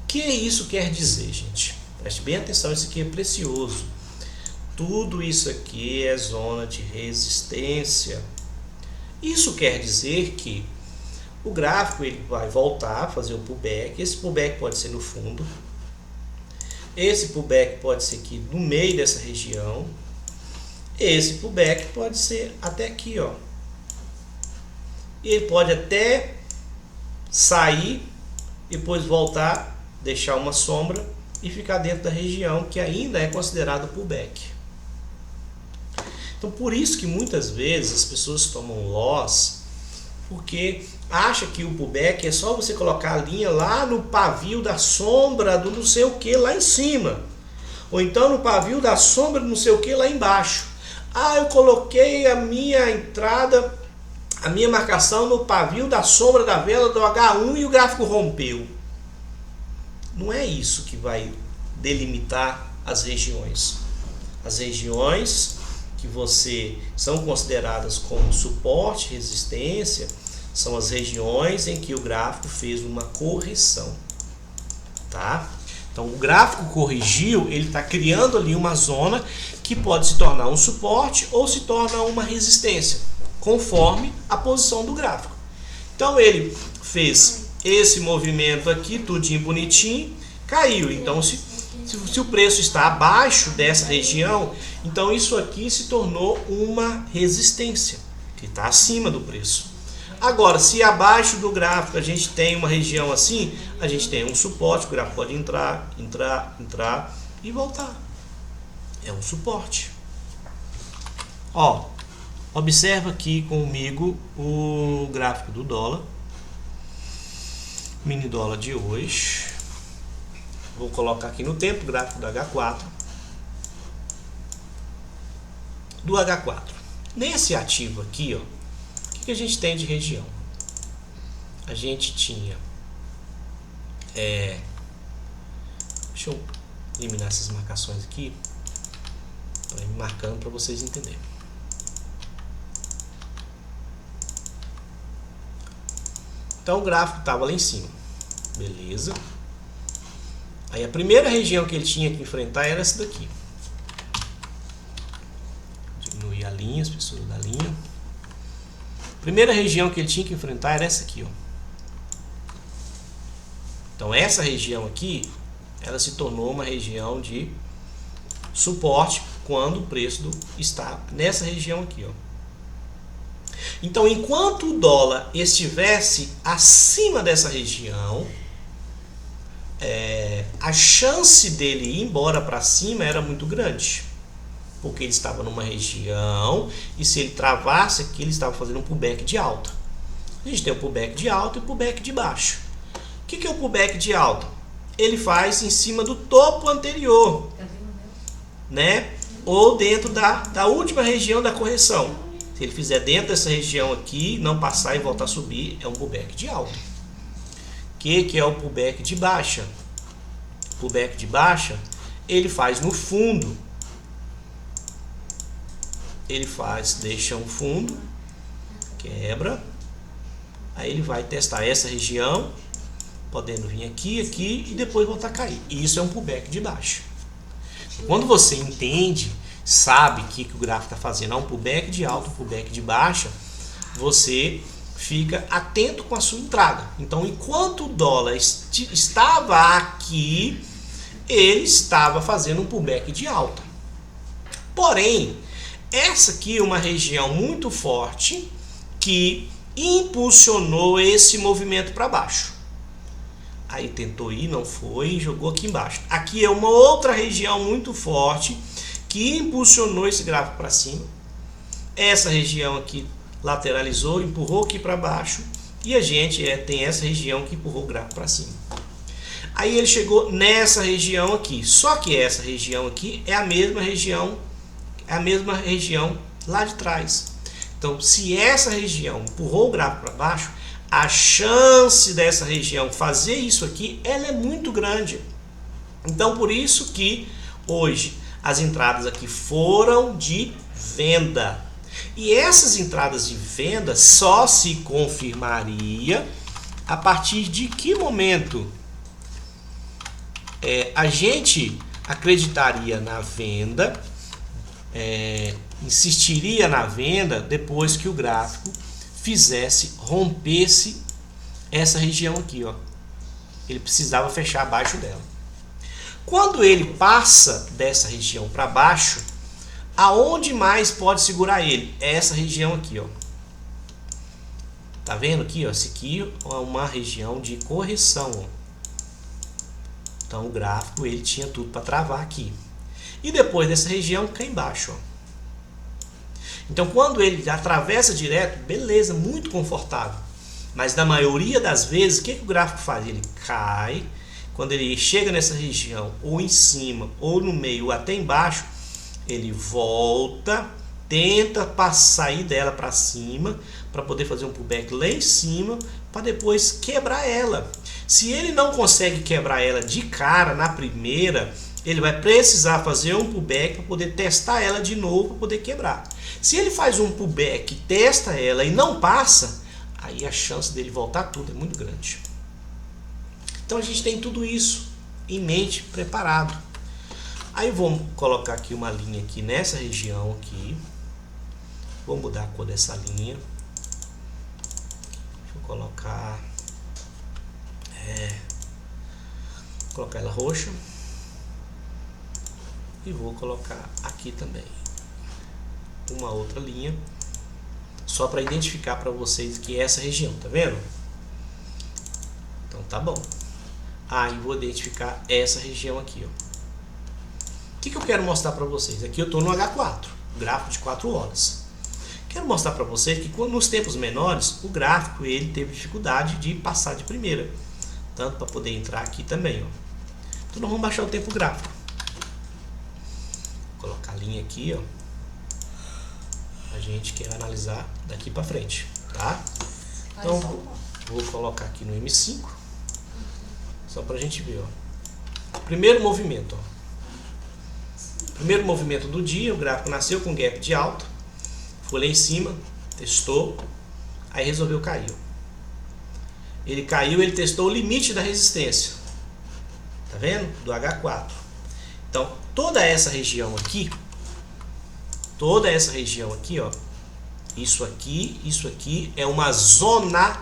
O que isso quer dizer, gente? Preste bem atenção, isso aqui é precioso. Tudo isso aqui é zona de resistência. Isso quer dizer que o gráfico ele vai voltar a fazer o pullback. Esse pullback pode ser no fundo. Esse pullback pode ser aqui no meio dessa região. Esse pullback pode ser até aqui, ó. E ele pode até sair, depois voltar, deixar uma sombra e ficar dentro da região que ainda é considerado pullback. Então, por isso que muitas vezes as pessoas tomam loss, porque acha que o pullback é só você colocar a linha lá no pavio da sombra do não sei o que lá em cima, ou então no pavio da sombra do não sei o que lá embaixo. Ah, eu coloquei a minha entrada, a minha marcação no pavio da sombra da vela do H1 e o gráfico rompeu. Não é isso que vai delimitar as regiões. As regiões que são consideradas como suporte, resistência, são as regiões em que o gráfico fez uma correção, tá? Então o gráfico corrigiu, ele está criando ali uma zona que pode se tornar um suporte ou se torna uma resistência, conforme a posição do gráfico. Então ele fez esse movimento aqui, tudinho bonitinho, caiu. Então se o preço está abaixo dessa região, então isso aqui se tornou uma resistência, que está acima do preço. Agora, se abaixo do gráfico a gente tem uma região assim, a gente tem um suporte, o gráfico pode entrar e voltar. É um suporte. Ó, observa aqui comigo o gráfico do dólar, mini dólar de hoje. Vou colocar aqui no tempo o gráfico do H4. Do H4. Nesse ativo aqui, ó, o que a gente tem de região? A gente tinha... deixa eu eliminar essas marcações aqui, para ir marcando para vocês entenderem. Então o gráfico estava lá em cima. Beleza. Aí a primeira região que ele tinha que enfrentar era essa daqui. Diminuir a linha, as pessoas da linha. A primeira região que ele tinha que enfrentar era essa aqui, ó. Então essa região aqui, ela se tornou uma região de suporte quando o preço está nessa região aqui, ó. Então enquanto o dólar estivesse acima dessa região, a chance dele ir embora para cima era muito grande, porque ele estava numa região e se ele travasse aqui, ele estava fazendo um pullback de alta. A gente tem o pullback de alta e o pullback de baixo. O que é o pullback de alta? Ele faz em cima do topo anterior, né? Ou dentro da última região da correção. Se ele fizer dentro dessa região aqui, não passar e voltar a subir, é um pullback de alta. O que é o pullback de baixa? O pullback de baixa, ele faz no fundo. Ele deixa um fundo, quebra, aí ele vai testar essa região, podendo vir aqui e depois voltar a cair. E isso é um pullback de baixa. Quando você entende, sabe que o gráfico está fazendo um pullback de alta, um pullback de baixa, você fica atento com a sua entrada. Então, enquanto o dólar estava aqui, ele estava fazendo um pullback de alta. Porém, essa aqui é uma região muito forte que impulsionou esse movimento para baixo. Aí tentou ir, não foi, e jogou aqui embaixo. Aqui é uma outra região muito forte que impulsionou esse gráfico para cima. Essa região aqui lateralizou, empurrou aqui para baixo. E a gente tem essa região que empurrou o gráfico para cima. Aí ele chegou nessa região aqui. Só que essa região aqui é a mesma região lá de trás. Então, se essa região empurrou o gráfico para baixo, a chance dessa região fazer isso aqui, ela é muito grande. Então, por isso que hoje as entradas aqui foram de venda. E essas entradas de venda só se confirmaria a partir de que momento a gente acreditaria na venda, insistiria na venda depois que o gráfico rompesse essa região aqui, ó. Ele precisava fechar abaixo dela. Quando ele passa dessa região para baixo, aonde mais pode segurar ele? É essa região aqui, ó. Tá vendo aqui, ó? Esse aqui é uma região de correção, ó. Então o gráfico ele tinha tudo para travar aqui. E depois dessa região cá embaixo, ó. Então quando ele atravessa direto, beleza, muito confortável. Mas na maioria das vezes, o que o gráfico faz? Ele cai. Quando ele chega nessa região, ou em cima, ou no meio, ou até embaixo, ele volta, tenta sair dela para cima, para poder fazer um pullback lá em cima, para depois quebrar ela. Se ele não consegue quebrar ela de cara na primeira, ele vai precisar fazer um pullback para poder testar ela de novo, para poder quebrar. Se ele faz um pullback, testa ela e não passa, aí a chance dele voltar tudo é muito grande. Então a gente tem tudo isso em mente, preparado. Aí vamos colocar aqui uma linha aqui nessa região aqui. Vou mudar a cor dessa linha. Deixa eu colocar ela roxa. E vou colocar aqui também uma outra linha, só para identificar para vocês que é essa região, tá vendo? Então tá bom. Aí vou identificar essa região aqui, ó. O que eu quero mostrar para vocês? Aqui eu estou no H4, gráfico de 4 horas. Quero mostrar para vocês que nos tempos menores o gráfico ele teve dificuldade de passar de primeira, tanto para poder entrar aqui também, ó. Então nós vamos baixar o tempo gráfico. Vou colocar a linha aqui, ó. A gente quer analisar daqui para frente, tá? Então vou colocar aqui no M5, só para a gente ver, ó. Primeiro movimento, ó. Primeiro movimento do dia, o gráfico nasceu com gap de alta, foi lá em cima, testou, aí resolveu cair. Ele caiu, ele testou o limite da resistência, tá vendo? Do H4. Então toda essa região aqui, ó, isso aqui é uma zona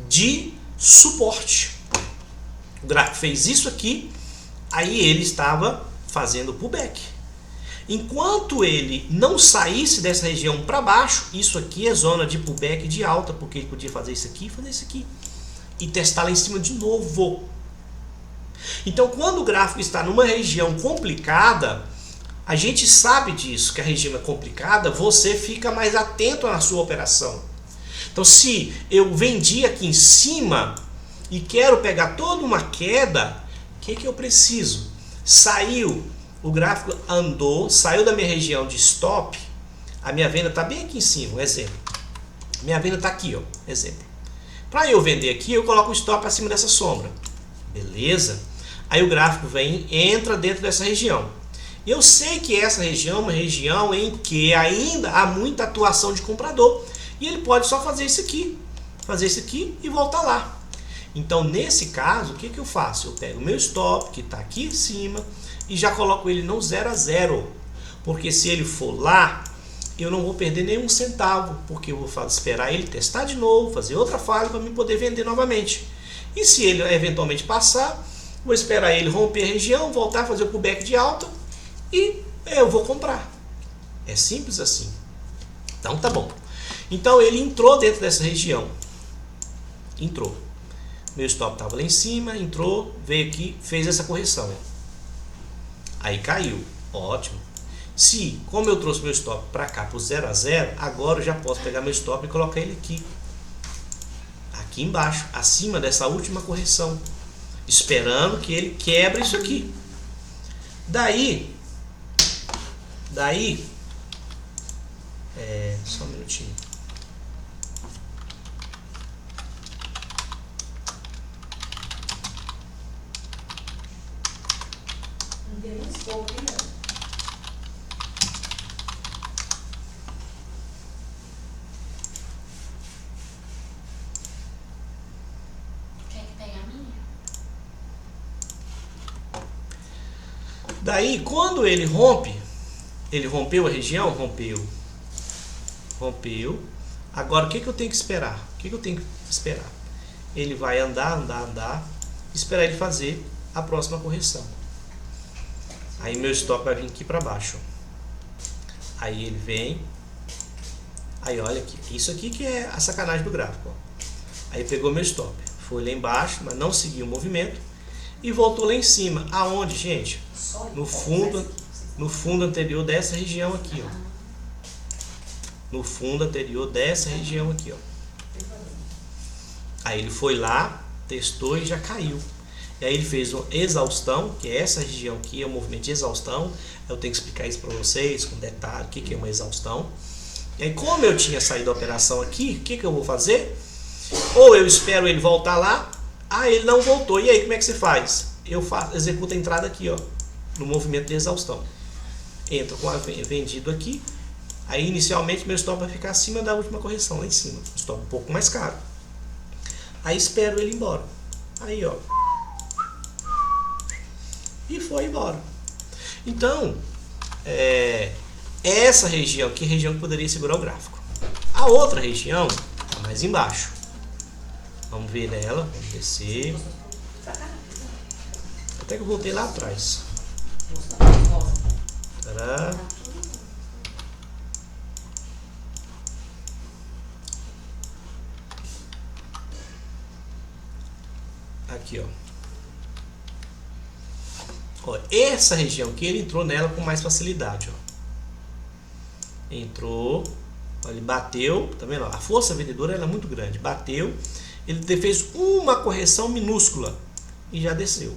de suporte. O gráfico fez isso aqui, aí ele estava fazendo pullback. Enquanto ele não saísse dessa região para baixo, isso aqui é zona de pullback de alta, porque ele podia fazer isso aqui e fazer isso aqui. E testar lá em cima de novo. Então quando o gráfico está numa região complicada, a gente sabe disso, que a região é complicada, você fica mais atento na sua operação. Então se eu vendi aqui em cima e quero pegar toda uma queda, o que eu preciso? Saiu, o gráfico andou, saiu da minha região de stop, a minha venda está bem aqui em cima, um exemplo. Minha venda está aqui, ó, exemplo. Para eu vender aqui, eu coloco o stop acima dessa sombra. Beleza? Aí o gráfico vem, entra dentro dessa região. Eu sei que essa região é uma região em que ainda há muita atuação de comprador. E ele pode só fazer isso aqui e voltar lá. Então nesse caso, o que eu faço? Eu pego o meu stop, que está aqui em cima, e já coloco ele no 0 a 0. Porque se ele for lá, eu não vou perder nenhum centavo, porque eu vou esperar ele testar de novo, fazer outra fase para mim poder vender novamente. E se ele eventualmente passar, vou esperar ele romper a região, voltar a fazer o pullback de alta e eu vou comprar. É simples assim. Então tá bom. Então ele entrou dentro dessa região. Entrou. Meu stop estava lá em cima, entrou, veio aqui, fez essa correção. Aí caiu. Ótimo. Se, como eu trouxe meu stop para cá para o 0 a 0, agora eu já posso pegar meu stop e colocar ele aqui. Aqui embaixo, acima dessa última correção. Esperando que ele quebre isso aqui. Daí Só um minutinho. Não tem um escopo, hein, não? Quer que pegue a minha? Daí, quando ele rompe, ele rompeu a região? Rompeu. Agora, o que eu tenho que esperar? Ele vai andar, esperar ele fazer a próxima correção. Aí meu stop vai vir aqui para baixo. Aí ele vem. Aí olha aqui. Isso aqui que é a sacanagem do gráfico. Ó. Aí pegou meu stop. Foi lá embaixo, mas não seguiu o movimento. E voltou lá em cima. Aonde, gente? No fundo anterior dessa região aqui, ó. No fundo anterior dessa região aqui, ó. Aí ele foi lá, testou e já caiu. E aí ele fez uma exaustão, que é essa região aqui, é o movimento de exaustão. Eu tenho que explicar isso para vocês com detalhe, o que é uma exaustão. E aí, como eu tinha saído da operação aqui, o que eu vou fazer? Ou eu espero ele voltar lá, ele não voltou. E aí, como é que você faz? Eu executo a entrada aqui, ó, no movimento de exaustão. Entro com a vendido aqui. Aí, inicialmente, meu stop vai ficar acima da última correção, lá em cima. Stop um pouco mais caro. Aí, espero ele ir embora. Aí, ó. E foi embora. Então, essa região aqui é a região que poderia segurar o gráfico. A outra região está mais embaixo. Vamos ver ela, vamos descer. Até que eu voltei lá atrás. Tará. Aqui, ó. Ó, essa região aqui, ele entrou nela com mais facilidade, ó. Entrou, ó, ele bateu, tá vendo? A força vendedora ela é muito grande. Bateu, ele fez uma correção minúscula e já desceu.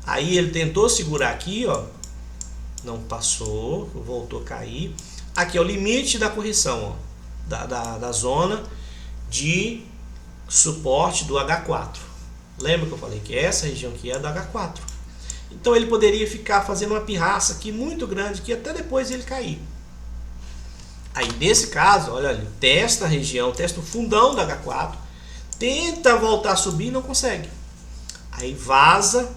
Aí ele tentou segurar aqui, ó. Não passou, voltou a cair. Aqui é o limite da correção, ó, da zona de suporte do H4. Lembra que eu falei que essa região aqui é do H4? Então ele poderia ficar fazendo uma pirraça aqui muito grande, que até depois ele cair. Aí nesse caso, olha ali, testa a região, testa o fundão da H4, tenta voltar a subir e não consegue. Aí vaza,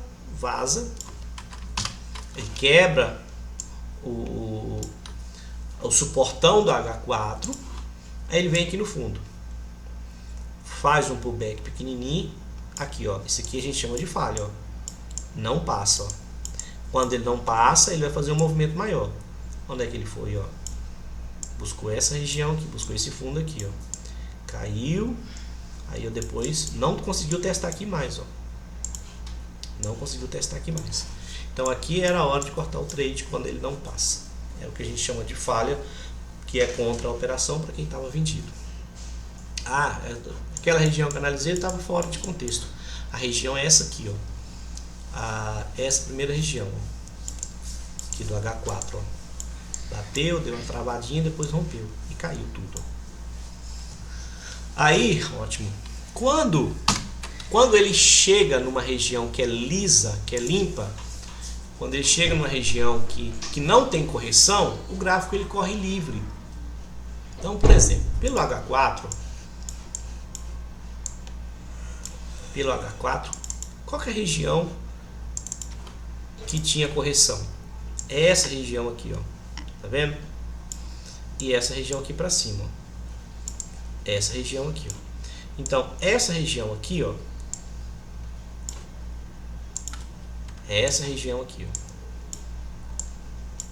ele quebra o suportão do H4, aí ele vem aqui no fundo, faz um pullback pequenininho, aqui ó, esse aqui a gente chama de falha, ó. Não passa, ó. Quando ele não passa, ele vai fazer um movimento maior. Onde é que ele foi, ó? Buscou essa região aqui, buscou esse fundo aqui, ó. Caiu. Aí eu depois não conseguiu testar aqui mais, ó. Não conseguiu testar aqui mais. Então aqui era a hora de cortar o trade quando ele não passa. É o que a gente chama de falha, que é contra a operação para quem estava vendido. Aquela região que eu analisei estava fora de contexto. A região é essa aqui, ó. Essa primeira região, ó, aqui do H4, ó. Bateu, deu uma travadinha, depois rompeu e caiu tudo. Aí, ótimo. Quando ele chega numa região que é lisa, que é limpa, quando ele chega numa região que não tem correção, o gráfico ele corre livre. Então, por exemplo, pelo H4, qual que é a região que tinha correção? É essa região aqui, ó. Tá vendo? E essa região aqui para cima, ó. Essa região aqui, ó. Então, essa região aqui, ó. É essa região aqui,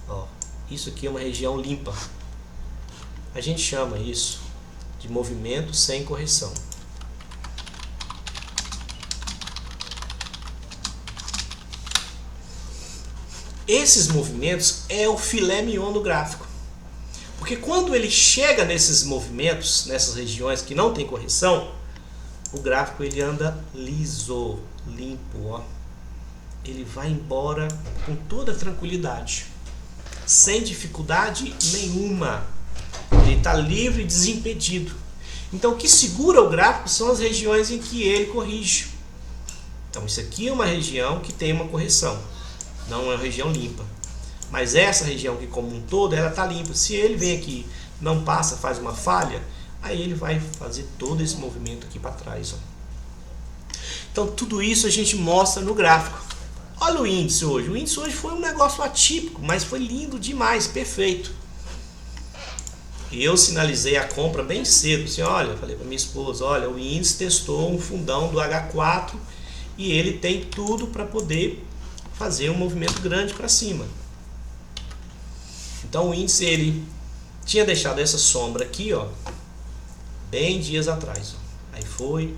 ó. Isso aqui é uma região limpa. A gente chama isso de movimento sem correção. Esses movimentos é o filé mignon do gráfico. Porque quando ele chega nesses movimentos, nessas regiões que não tem correção, o gráfico ele anda liso, limpo, ó. Ele vai embora com toda tranquilidade, sem dificuldade nenhuma. Ele está livre e desimpedido. Então o que segura o gráfico são as regiões em que ele corrige. Então isso aqui é uma região que tem uma correção, não é uma região limpa. Mas essa região aqui como um todo, ela está limpa. Se ele vem aqui, não passa, faz uma falha, aí ele vai fazer todo esse movimento aqui para trás. Ó. Então tudo isso a gente mostra no gráfico. Olha o índice hoje. O índice hoje foi um negócio atípico, mas foi lindo demais, perfeito. E eu sinalizei a compra bem cedo. Assim, olha, falei para minha esposa, olha, o índice testou um fundão do H4 e ele tem tudo para poder fazer um movimento grande para cima. Então o índice ele tinha deixado essa sombra aqui, ó, bem dias atrás. Ó. Aí foi.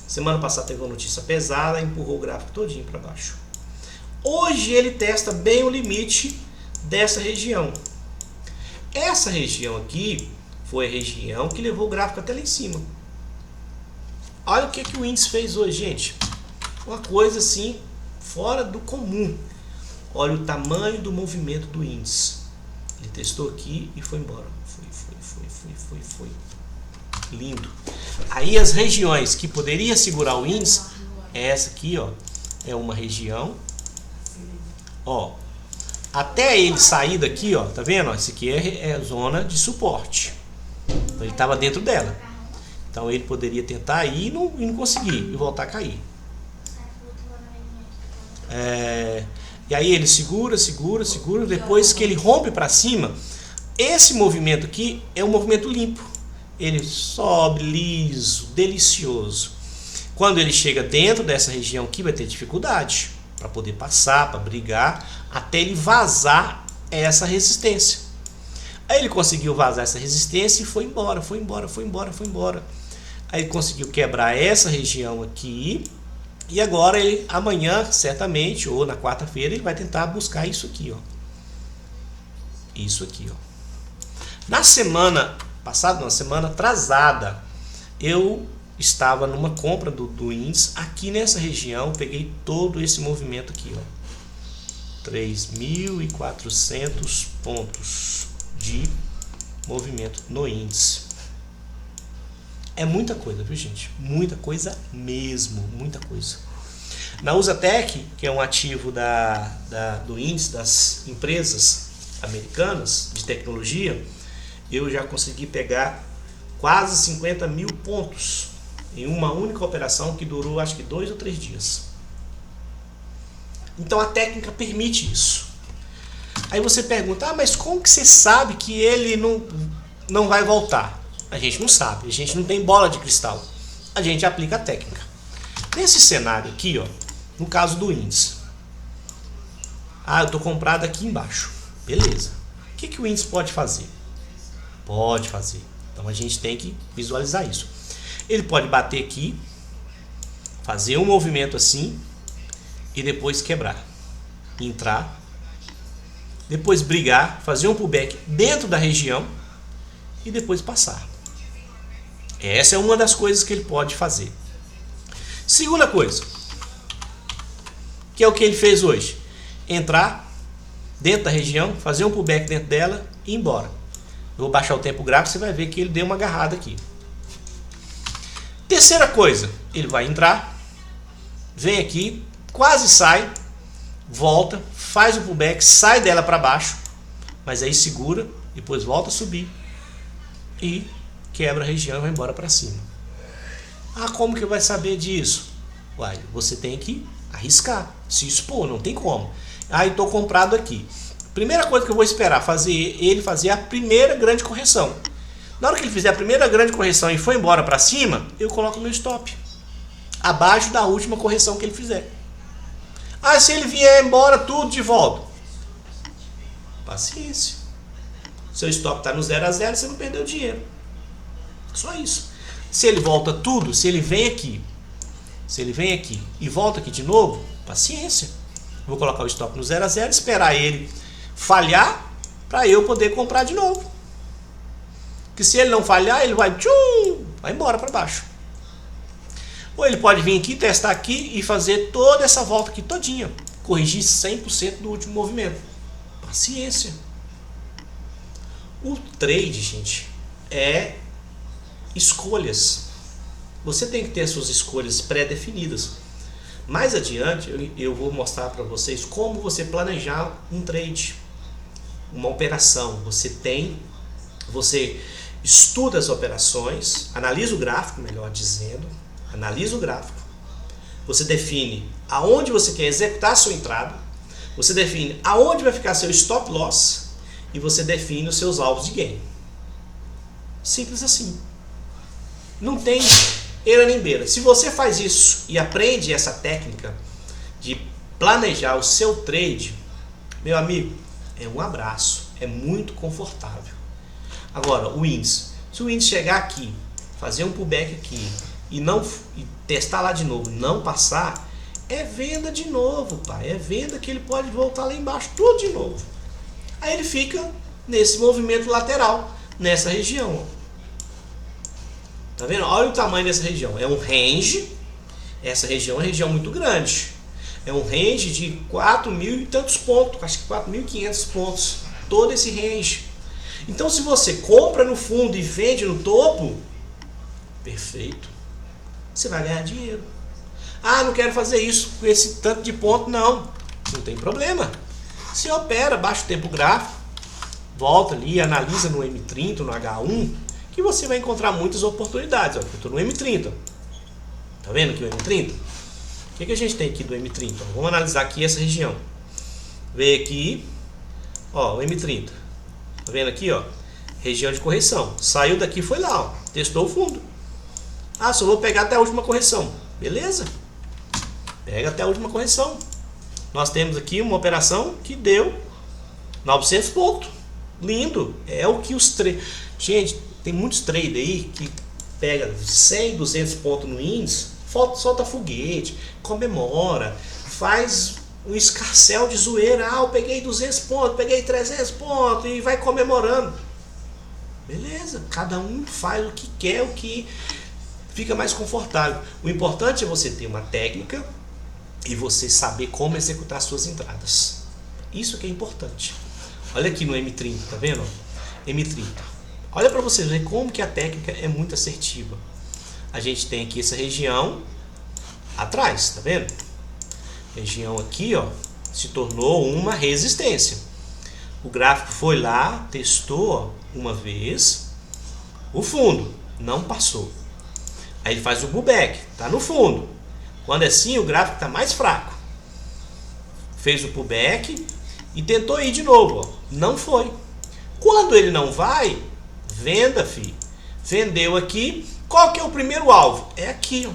Semana passada teve uma notícia pesada, empurrou o gráfico todinho para baixo. Hoje ele testa bem o limite dessa região. Essa região aqui foi a região que levou o gráfico até lá em cima. Olha o que o índice fez hoje, gente. Uma coisa assim, fora do comum. Olha o tamanho do movimento do índice. Ele testou aqui e foi embora. Foi. Lindo. Aí as regiões que poderia segurar o índice, é essa aqui, ó. É uma região. Ó. Até ele sair daqui, ó, tá vendo? Esse aqui é a zona de suporte. Então, ele estava dentro dela. Então ele poderia tentar ir e não conseguir e voltar a cair. E aí ele segura. Depois que ele rompe para cima, esse movimento aqui é um movimento limpo. Ele sobe liso, delicioso. Quando ele chega dentro dessa região aqui, vai ter dificuldade para poder passar, para brigar, até ele vazar essa resistência. Aí ele conseguiu vazar essa resistência e foi embora. Aí ele conseguiu quebrar essa região aqui. E agora ele, amanhã, certamente, ou na quarta-feira, ele vai tentar buscar isso aqui, ó. Isso aqui, ó. Na semana passada, na semana atrasada, eu estava numa compra do índice aqui nessa região, peguei todo esse movimento aqui, ó. 3.400 pontos de movimento no índice. É muita coisa, viu, gente? Muita coisa mesmo, muita coisa. Na Usatech, que é um ativo do índice das empresas americanas de tecnologia, eu já consegui pegar quase 50 mil pontos em uma única operação que durou acho que 2 ou 3 dias. Então a técnica permite isso. Aí você pergunta, mas como que você sabe que ele não vai voltar? A gente não sabe, a gente não tem bola de cristal. A gente aplica a técnica. Nesse cenário aqui, ó, no caso do índice. Eu estou comprado aqui embaixo. Beleza. O que o índice pode fazer? Pode fazer. Então a gente tem que visualizar isso. Ele pode bater aqui, fazer um movimento assim e depois quebrar. Entrar, depois brigar, fazer um pullback dentro da região e depois passar. Essa é uma das coisas que ele pode fazer. Segunda coisa, que é o que ele fez hoje. Entrar dentro da região, fazer um pullback dentro dela e ir embora. Eu vou baixar o tempo gráfico, você vai ver que ele deu uma agarrada aqui. Terceira coisa, ele vai entrar, vem aqui, quase sai, volta, faz o pullback, sai dela para baixo, mas aí segura, depois volta a subir e quebra a região e vai embora para cima. Como que vai saber disso? Você tem que arriscar, se expor, não tem como. Estou comprado aqui. Primeira coisa que eu vou esperar, ele fazer a primeira grande correção. Na hora que ele fizer a primeira grande correção e for embora para cima, eu coloco meu stop abaixo da última correção que ele fizer. Se ele vier embora tudo de volta, paciência. Seu stop está no 0 a 0, você não perdeu dinheiro. Só isso. Se ele volta tudo, se ele vem aqui e volta aqui de novo, paciência. Vou colocar o stop no 0 a 0, esperar ele falhar para eu poder comprar de novo. Porque se ele não falhar, ele vai embora para baixo. Ou ele pode vir aqui, testar aqui e fazer toda essa volta aqui todinha. Corrigir 100% do último movimento. Paciência. O trade, gente, é escolhas. Você tem que ter as suas escolhas pré-definidas. Mais adiante eu vou mostrar para vocês como você planejar um trade, uma operação. Você estuda as operações, analisa o gráfico, melhor dizendo, analisa o gráfico. Você define aonde você quer executar a sua entrada, você define aonde vai ficar seu stop loss e você define os seus alvos de gain. Simples assim. Não tem eira nem beira. Se você faz isso e aprende essa técnica de planejar o seu trade, meu amigo, é um abraço, é muito confortável. Agora, o índice, se o índice chegar aqui, fazer um pullback aqui e testar lá de novo, não passar, é venda de novo, pai. É venda que ele pode voltar lá embaixo tudo de novo. Aí ele fica nesse movimento lateral, nessa região, ó. Tá vendo? Olha o tamanho dessa região. É um range. Essa região é uma região muito grande. É um range de 4.000 e tantos pontos. Acho que 4.500 pontos. Todo esse range. Então se você compra no fundo e vende no topo, perfeito. Você vai ganhar dinheiro. Ah, não quero fazer isso com esse tanto de ponto. Não. Não tem problema. Você opera, baixa o tempo gráfico, volta ali, analisa no M30, no H1, que você vai encontrar muitas oportunidades. Ó, eu estou no M30. Tá vendo aqui o M30? O que a gente tem aqui do M30? Vamos analisar aqui essa região. Veio aqui, ó, o M30. Tá vendo aqui, ó? Região de correção. Saiu daqui, foi lá, ó. Testou o fundo. Ah, só vou pegar até a última correção. Beleza? Pega até a última correção. Nós temos aqui uma operação que deu 900 pontos. Lindo. É o que os traders... Gente, tem muitos traders aí que pega 100, 200 pontos no índice, solta foguete, comemora, faz um escarcéu de zoeira. Ah, eu peguei 200 pontos, peguei 300 pontos e vai comemorando. Beleza, cada um faz o que quer, o que fica mais confortável. O importante é você ter uma técnica e você saber como executar suas entradas. Isso que é importante. Olha aqui no M30, tá vendo? M30. Olha para vocês verem como que a técnica é muito assertiva. A gente tem aqui essa região atrás, tá vendo? Região aqui, ó, se tornou uma resistência. O gráfico foi lá, testou, ó, uma vez, o fundo não passou. Aí ele faz o pullback, tá no fundo. Quando é assim, o gráfico tá mais fraco. Fez o pullback e tentou ir de novo, ó. Não foi. Quando ele não vai, venda, filho. Vendeu aqui. Qual que é o primeiro alvo? É aqui, ó.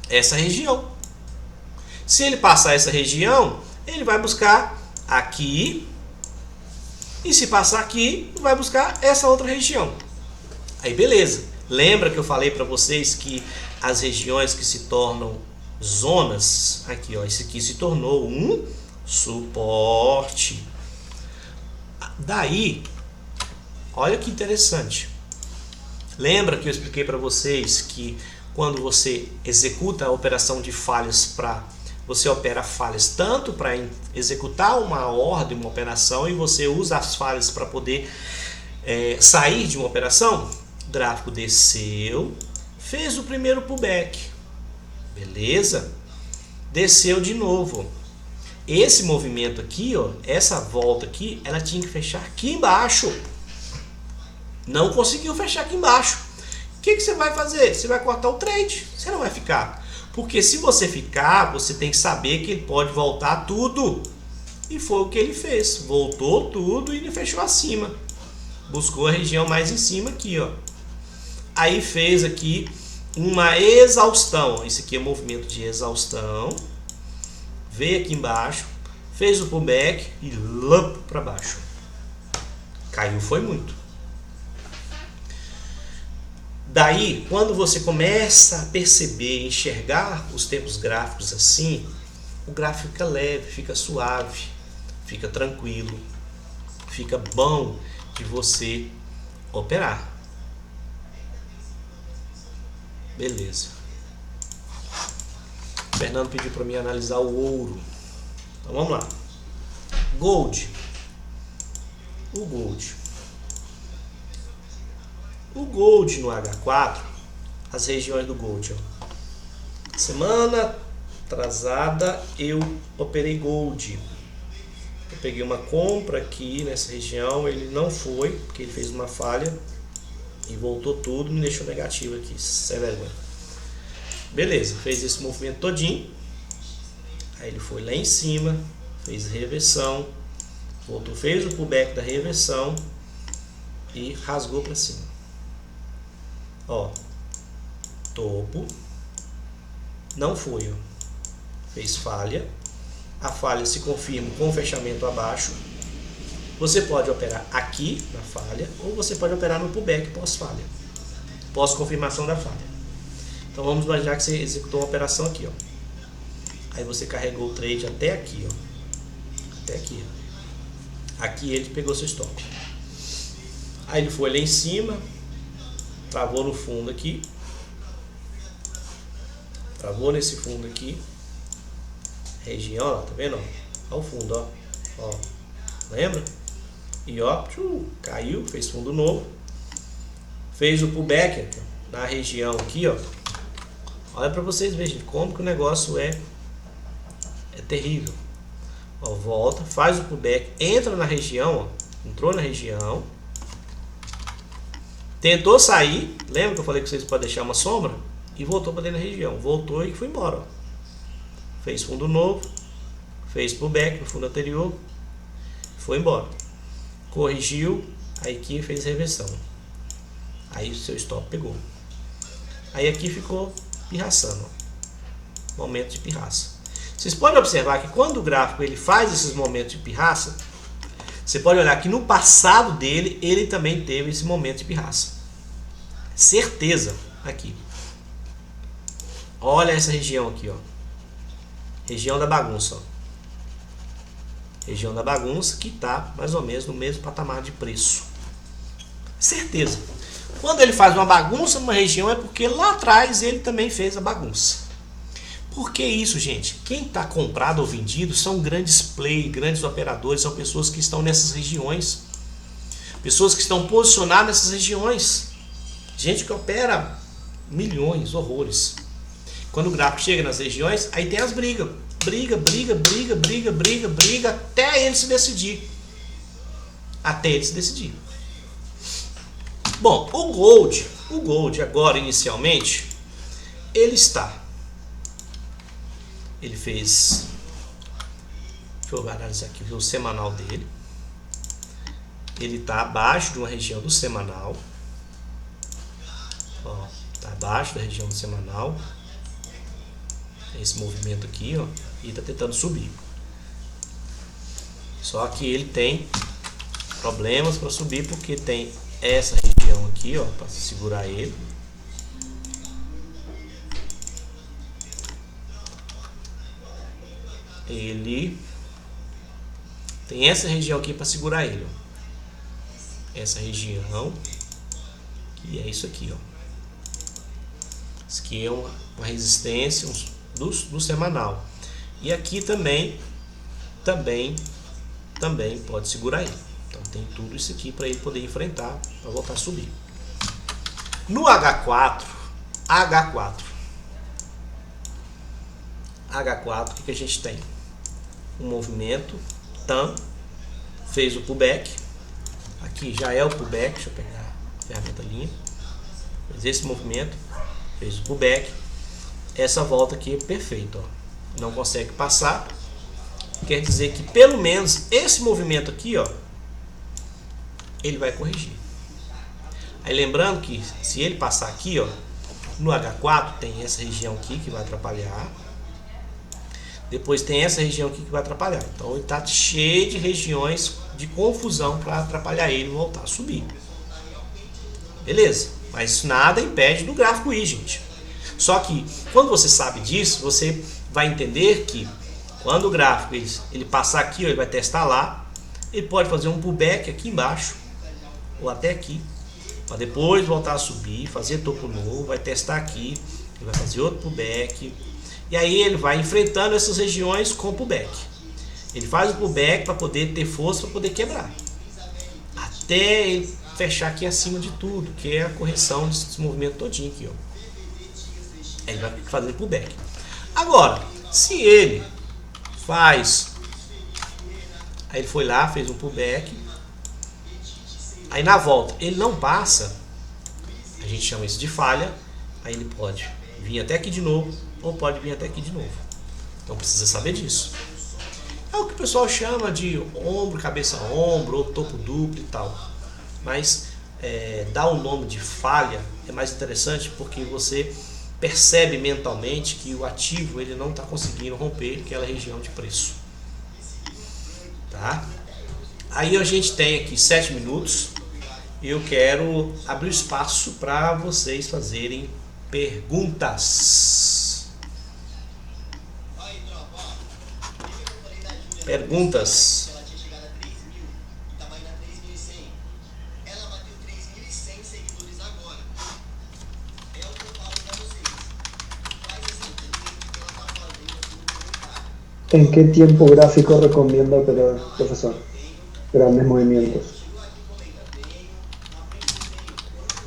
Essa região. Se ele passar essa região, ele vai buscar aqui. E se passar aqui, vai buscar essa outra região. Aí beleza. Lembra que eu falei para vocês que as regiões que se tornam zonas, aqui ó, esse aqui se tornou um suporte. Daí, olha que interessante. Lembra que eu expliquei para vocês que quando você executa a operação de falhas você opera falhas tanto para executar uma ordem, uma operação, e você usa as falhas para poder sair de uma operação? O gráfico desceu, fez o primeiro pullback, beleza? Desceu de novo. Esse movimento aqui, ó, essa volta aqui, ela tinha que fechar aqui embaixo. Não conseguiu fechar aqui embaixo. O que você vai fazer? Você vai cortar o trade. Você não vai ficar. Porque se você ficar, você tem que saber que ele pode voltar tudo. E foi o que ele fez. Voltou tudo e ele fechou acima. Buscou a região mais em cima aqui, ó. Aí fez aqui uma exaustão. Esse aqui é um movimento de exaustão. Veio aqui embaixo, fez o pullback e lá para baixo. Caiu foi muito. Daí, quando você começa a perceber, enxergar os tempos gráficos assim, o gráfico fica leve, fica suave, fica tranquilo, fica bom de você operar. Beleza. O Fernando pediu para mim analisar o ouro. Então vamos lá. Gold. O gold. O Gold no H4, as regiões do Gold, ó. Semana atrasada eu operei Gold. Eu peguei uma compra aqui nessa região, ele não foi, porque ele fez uma falha e voltou tudo, me deixou negativo aqui, sem vergonha. Beleza, fez esse movimento todinho. Aí ele foi lá em cima, fez reversão, voltou, fez o pullback da reversão e rasgou para cima. Ó, topo, não foi, ó. Fez falha. A falha se confirma com o fechamento abaixo. Você pode operar aqui na falha ou você pode operar no pullback pós-falha, pós-confirmação da falha. Então vamos imaginar que você executou uma operação aqui, ó. Aí você carregou o trade até aqui, ó. Até aqui, ó. Aqui ele pegou seu stop. Aí ele foi lá em cima, travou no fundo aqui, travou nesse fundo aqui, região, ó, tá vendo? Ó o fundo, ó. Ó, lembra? E ó, caiu, fez fundo novo, fez o pullback aqui, ó, na região aqui, ó. Olha para vocês verem como que o negócio é terrível. Ó, volta, faz o pullback, entra na região, ó, entrou na região, tentou sair, lembra que eu falei que vocês podem deixar uma sombra? E voltou para dentro da região, voltou e foi embora, ó. Fez fundo novo, fez pullback no fundo anterior, foi embora, corrigiu, aí aqui fez reversão, aí o seu stop pegou, aí aqui ficou pirraçando, ó. Momento de pirraça. Vocês podem observar que quando o gráfico ele faz esses momentos de pirraça, você pode olhar que no passado dele ele também teve esse momento de pirraça, certeza. Aqui, olha essa região aqui, ó. Região da bagunça, ó. Região da bagunça que está mais ou menos no mesmo patamar de preço. Certeza. Quando ele faz uma bagunça numa região é porque lá atrás ele também fez a bagunça. Por que isso, gente? Quem está comprado ou vendido são grandes players, grandes operadores, são pessoas que estão nessas regiões. Pessoas que estão posicionadas nessas regiões. Gente que opera milhões, horrores. Quando o gráfico chega nas regiões, aí tem as brigas. Briga, até ele se decidir. Até ele se decidir. Bom, o Gold agora inicialmente, ele fez, deixa eu analisar aqui o semanal dele. Ele está abaixo de uma região do semanal. Ó, está abaixo da região do semanal. Esse movimento aqui, ó, e está tentando subir. Só que ele tem problemas para subir porque tem essa região aqui, ó, para segurar ele. Ele tem essa região aqui para segurar ele, ó. Essa região que é isso aqui, ó. Isso aqui é uma resistência do semanal. E aqui também pode segurar ele. Então tem tudo isso aqui para ele poder enfrentar, para voltar a subir. No H4, o que a gente tem? Um movimento TAM, fez o pullback. Aqui já é o pullback, deixa eu pegar a ferramenta linha. Fez esse movimento, fez o pullback. Essa volta aqui é perfeita, ó. Não consegue passar. Quer dizer que pelo menos esse movimento aqui, ó, ele vai corrigir. Aí lembrando que se ele passar aqui, ó, no H4 tem essa região aqui que vai atrapalhar. Depois tem essa região aqui que vai atrapalhar. Então ele está cheio de regiões de confusão para atrapalhar ele voltar a subir. Beleza? Mas nada impede do gráfico ir, gente. Só que quando você sabe disso, você vai entender que quando o gráfico ele passar aqui, ó, ele vai testar lá, ele pode fazer um pullback aqui embaixo ou até aqui, para depois voltar a subir, fazer topo novo, vai testar aqui, ele vai fazer outro pullback, e aí ele vai enfrentando essas regiões com pullback. Ele faz o pullback para poder ter força, para poder quebrar, até ele fechar aqui acima de tudo, que é a correção desse movimento todinho aqui, ó. Ele vai fazendo pullback. Agora, se ele faz, aí ele foi lá, fez um pullback, aí na volta ele não passa, a gente chama isso de falha, aí ele pode vir até aqui de novo, ou pode vir até aqui de novo. Então precisa saber disso. É o que o pessoal chama de ombro, cabeça ombro, ou topo duplo e tal. Mas dar o nome de falha é mais interessante porque você percebe mentalmente que o ativo ele não está conseguindo romper aquela região de preço. Tá? Aí a gente tem aqui 7 minutos. Eu quero abrir espaço para vocês fazerem perguntas. Perguntas. ¿En qué tiempo gráfico recomienda operar, profesor? Grandes movimientos.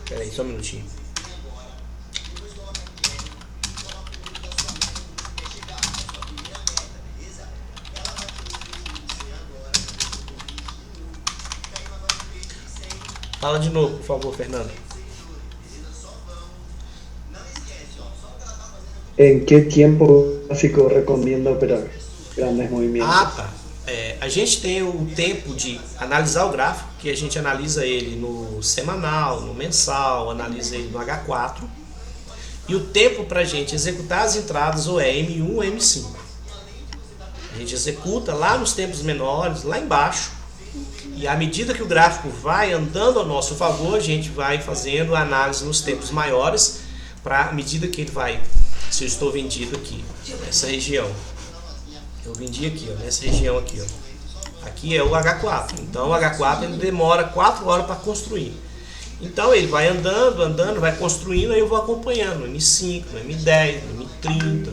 Espera aí, só um minutinho. Fala de novo, por favor, Fernando. ¿En qué tiempo gráfico recomienda operar grandes movimientos? Ah, tá. A gente tem o tempo de analisar o gráfico, que a gente analisa ele no semanal, no mensal, analisa ele no H4. E o tempo para a gente executar as entradas ou é M1 ou M5. A gente executa lá nos tempos menores, lá embaixo. E à medida que o gráfico vai andando ao nosso favor, a gente vai fazendo a análise nos tempos maiores, para à medida que ele vai. Se eu estou vendido aqui, nessa região. Eu vendi aqui, ó, nessa região aqui, ó. Aqui é o H4. Então o H4 ele demora 4 horas para construir. Então ele vai andando, vai construindo, aí eu vou acompanhando no M5, no M10, no M30,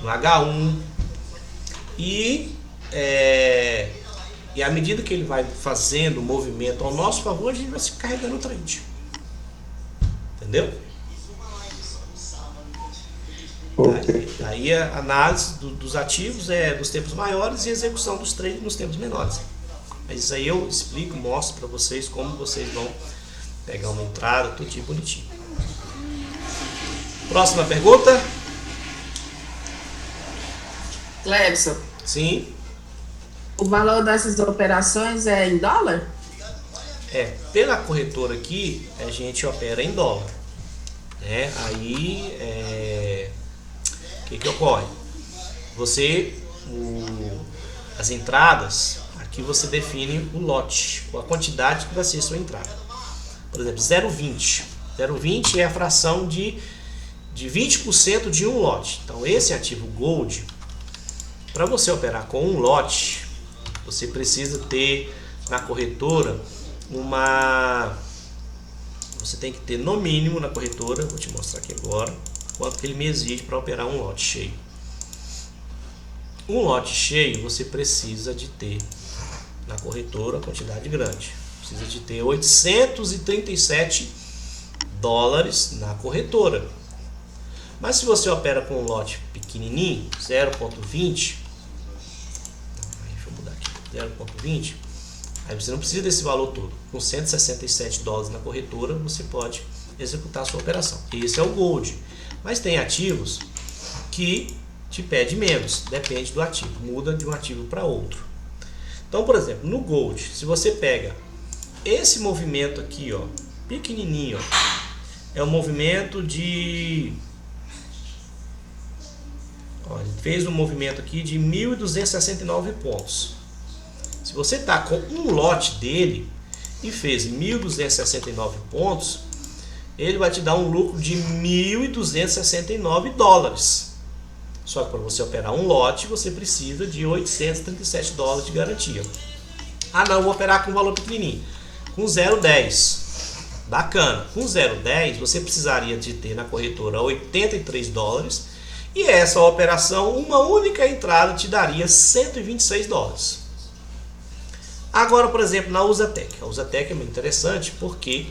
no H1. E à medida que ele vai fazendo o movimento ao nosso favor, a gente vai se carregando o trade. Entendeu? Aí a análise dos ativos dos tempos maiores e a execução dos trades nos tempos menores. Mas isso aí eu explico, mostro para vocês como vocês vão pegar uma entrada, tudinho bonitinho. Próxima pergunta. Clebson, Sim. o valor dessas operações é em dólar? Pela corretora aqui, a gente opera em dólar. Né? Aí, o que ocorre? As entradas, aqui você define o lote, a quantidade que vai ser a sua entrada. Por exemplo, 0,20. 0,20 é a fração de 20% de um lote. Então, esse ativo Gold, para você operar com um lote, você precisa ter na corretora você tem que ter no mínimo na corretora, vou te mostrar aqui agora, quanto que ele me exige para operar um lote cheio. Um lote cheio você precisa de ter na corretora uma quantidade grande. Precisa de ter 837 dólares na corretora. Mas se você opera com um lote pequenininho, 0,20, deixa eu mudar aqui, 0,20, aí você não precisa desse valor todo. Com 167 dólares na corretora, você pode executar a sua operação. Esse é o Gold. Mas tem ativos que te pede menos, depende do ativo, muda de um ativo para outro. Então, por exemplo, no Gold, se você pega esse movimento aqui, ó, pequenininho, ó, é um movimento de... ele fez um movimento aqui de 1.269 pontos. Se você está com um lote dele e fez 1.269 pontos, ele vai te dar um lucro de 1.269 dólares. Só que para você operar um lote, você precisa de 837 dólares de garantia. Ah, não, vou operar com um valor pequenininho, com 0,10. Bacana. Com 0,10 você precisaria de ter na corretora 83 dólares. E essa operação, uma única entrada te daria 126 dólares. Agora, por exemplo, na Usatec. A Usatec é muito interessante porque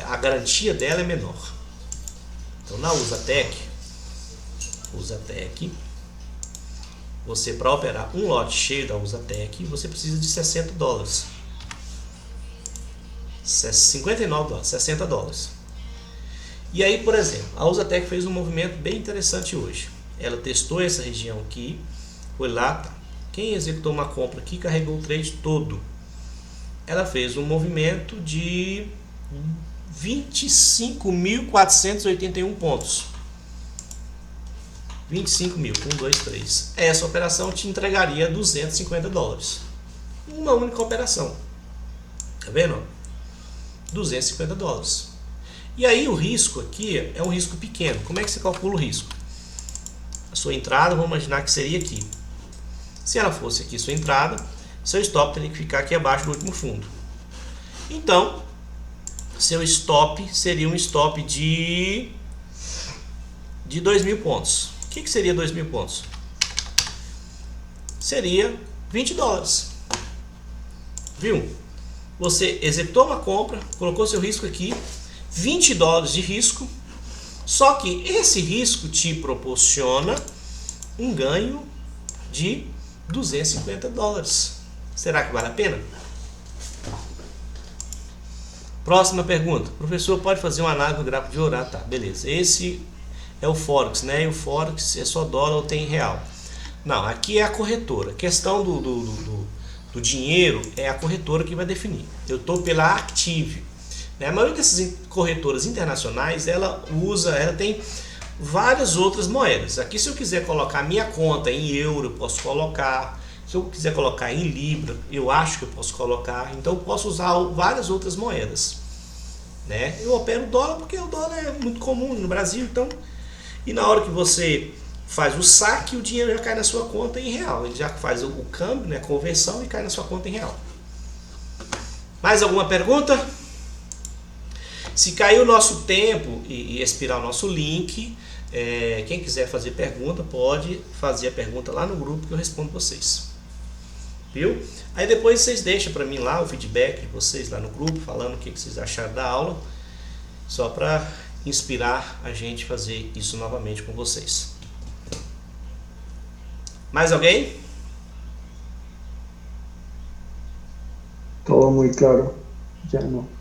a garantia dela é menor. Então, na Usatec, você, para operar um lote cheio da Usatec, você precisa de $60. 59 dólares, $60. E aí, por exemplo, a Usatec fez um movimento bem interessante hoje. Ela testou essa região aqui, foi lá, tá. Quem executou uma compra aqui carregou o trade todo. Ela fez um movimento de 25.481 pontos. 25 mil, 1, 2, 3. Essa operação te entregaria $250. Uma única operação. Tá vendo? $250. E aí o risco aqui é um risco pequeno. Como é que você calcula o risco? A sua entrada, vamos imaginar que seria aqui. Se ela fosse aqui sua entrada, seu stop teria que ficar aqui abaixo do último fundo. Então, seu stop seria um stop de 2.000 pontos. O que seria 2.000 pontos? Seria $20. Viu? Você executou uma compra, colocou seu risco aqui, $20 de risco, só que esse risco te proporciona um ganho de $250. Será que vale a pena? Próxima pergunta. Professor, pode fazer uma análise do gráfico de ouro? Tá, beleza. Esse é o Forex, né? E o Forex é só dólar ou tem real? Não, aqui é a corretora. A questão do dinheiro é a corretora que vai definir. Eu estou pela Active. A maioria dessas corretoras internacionais, ela tem várias outras moedas. Aqui, se eu quiser colocar minha conta em euro, eu posso colocar. Se eu quiser colocar em libra, eu acho que eu posso colocar. Então, eu posso usar várias outras moedas. Né? Eu opero dólar porque o dólar é muito comum no Brasil. Então, e na hora que você faz o saque, o dinheiro já cai na sua conta em real. Ele já faz o câmbio, né, a conversão, e cai na sua conta em real. Mais alguma pergunta? Se cair o nosso tempo e expirar o nosso link, quem quiser fazer pergunta, pode fazer a pergunta lá no grupo que eu respondo vocês. Viu? Aí depois vocês deixam para mim lá o feedback de vocês lá no grupo, falando o que vocês acharam da aula, só para inspirar a gente a fazer isso novamente com vocês. Mais alguém? Todo muy claro. Ya no.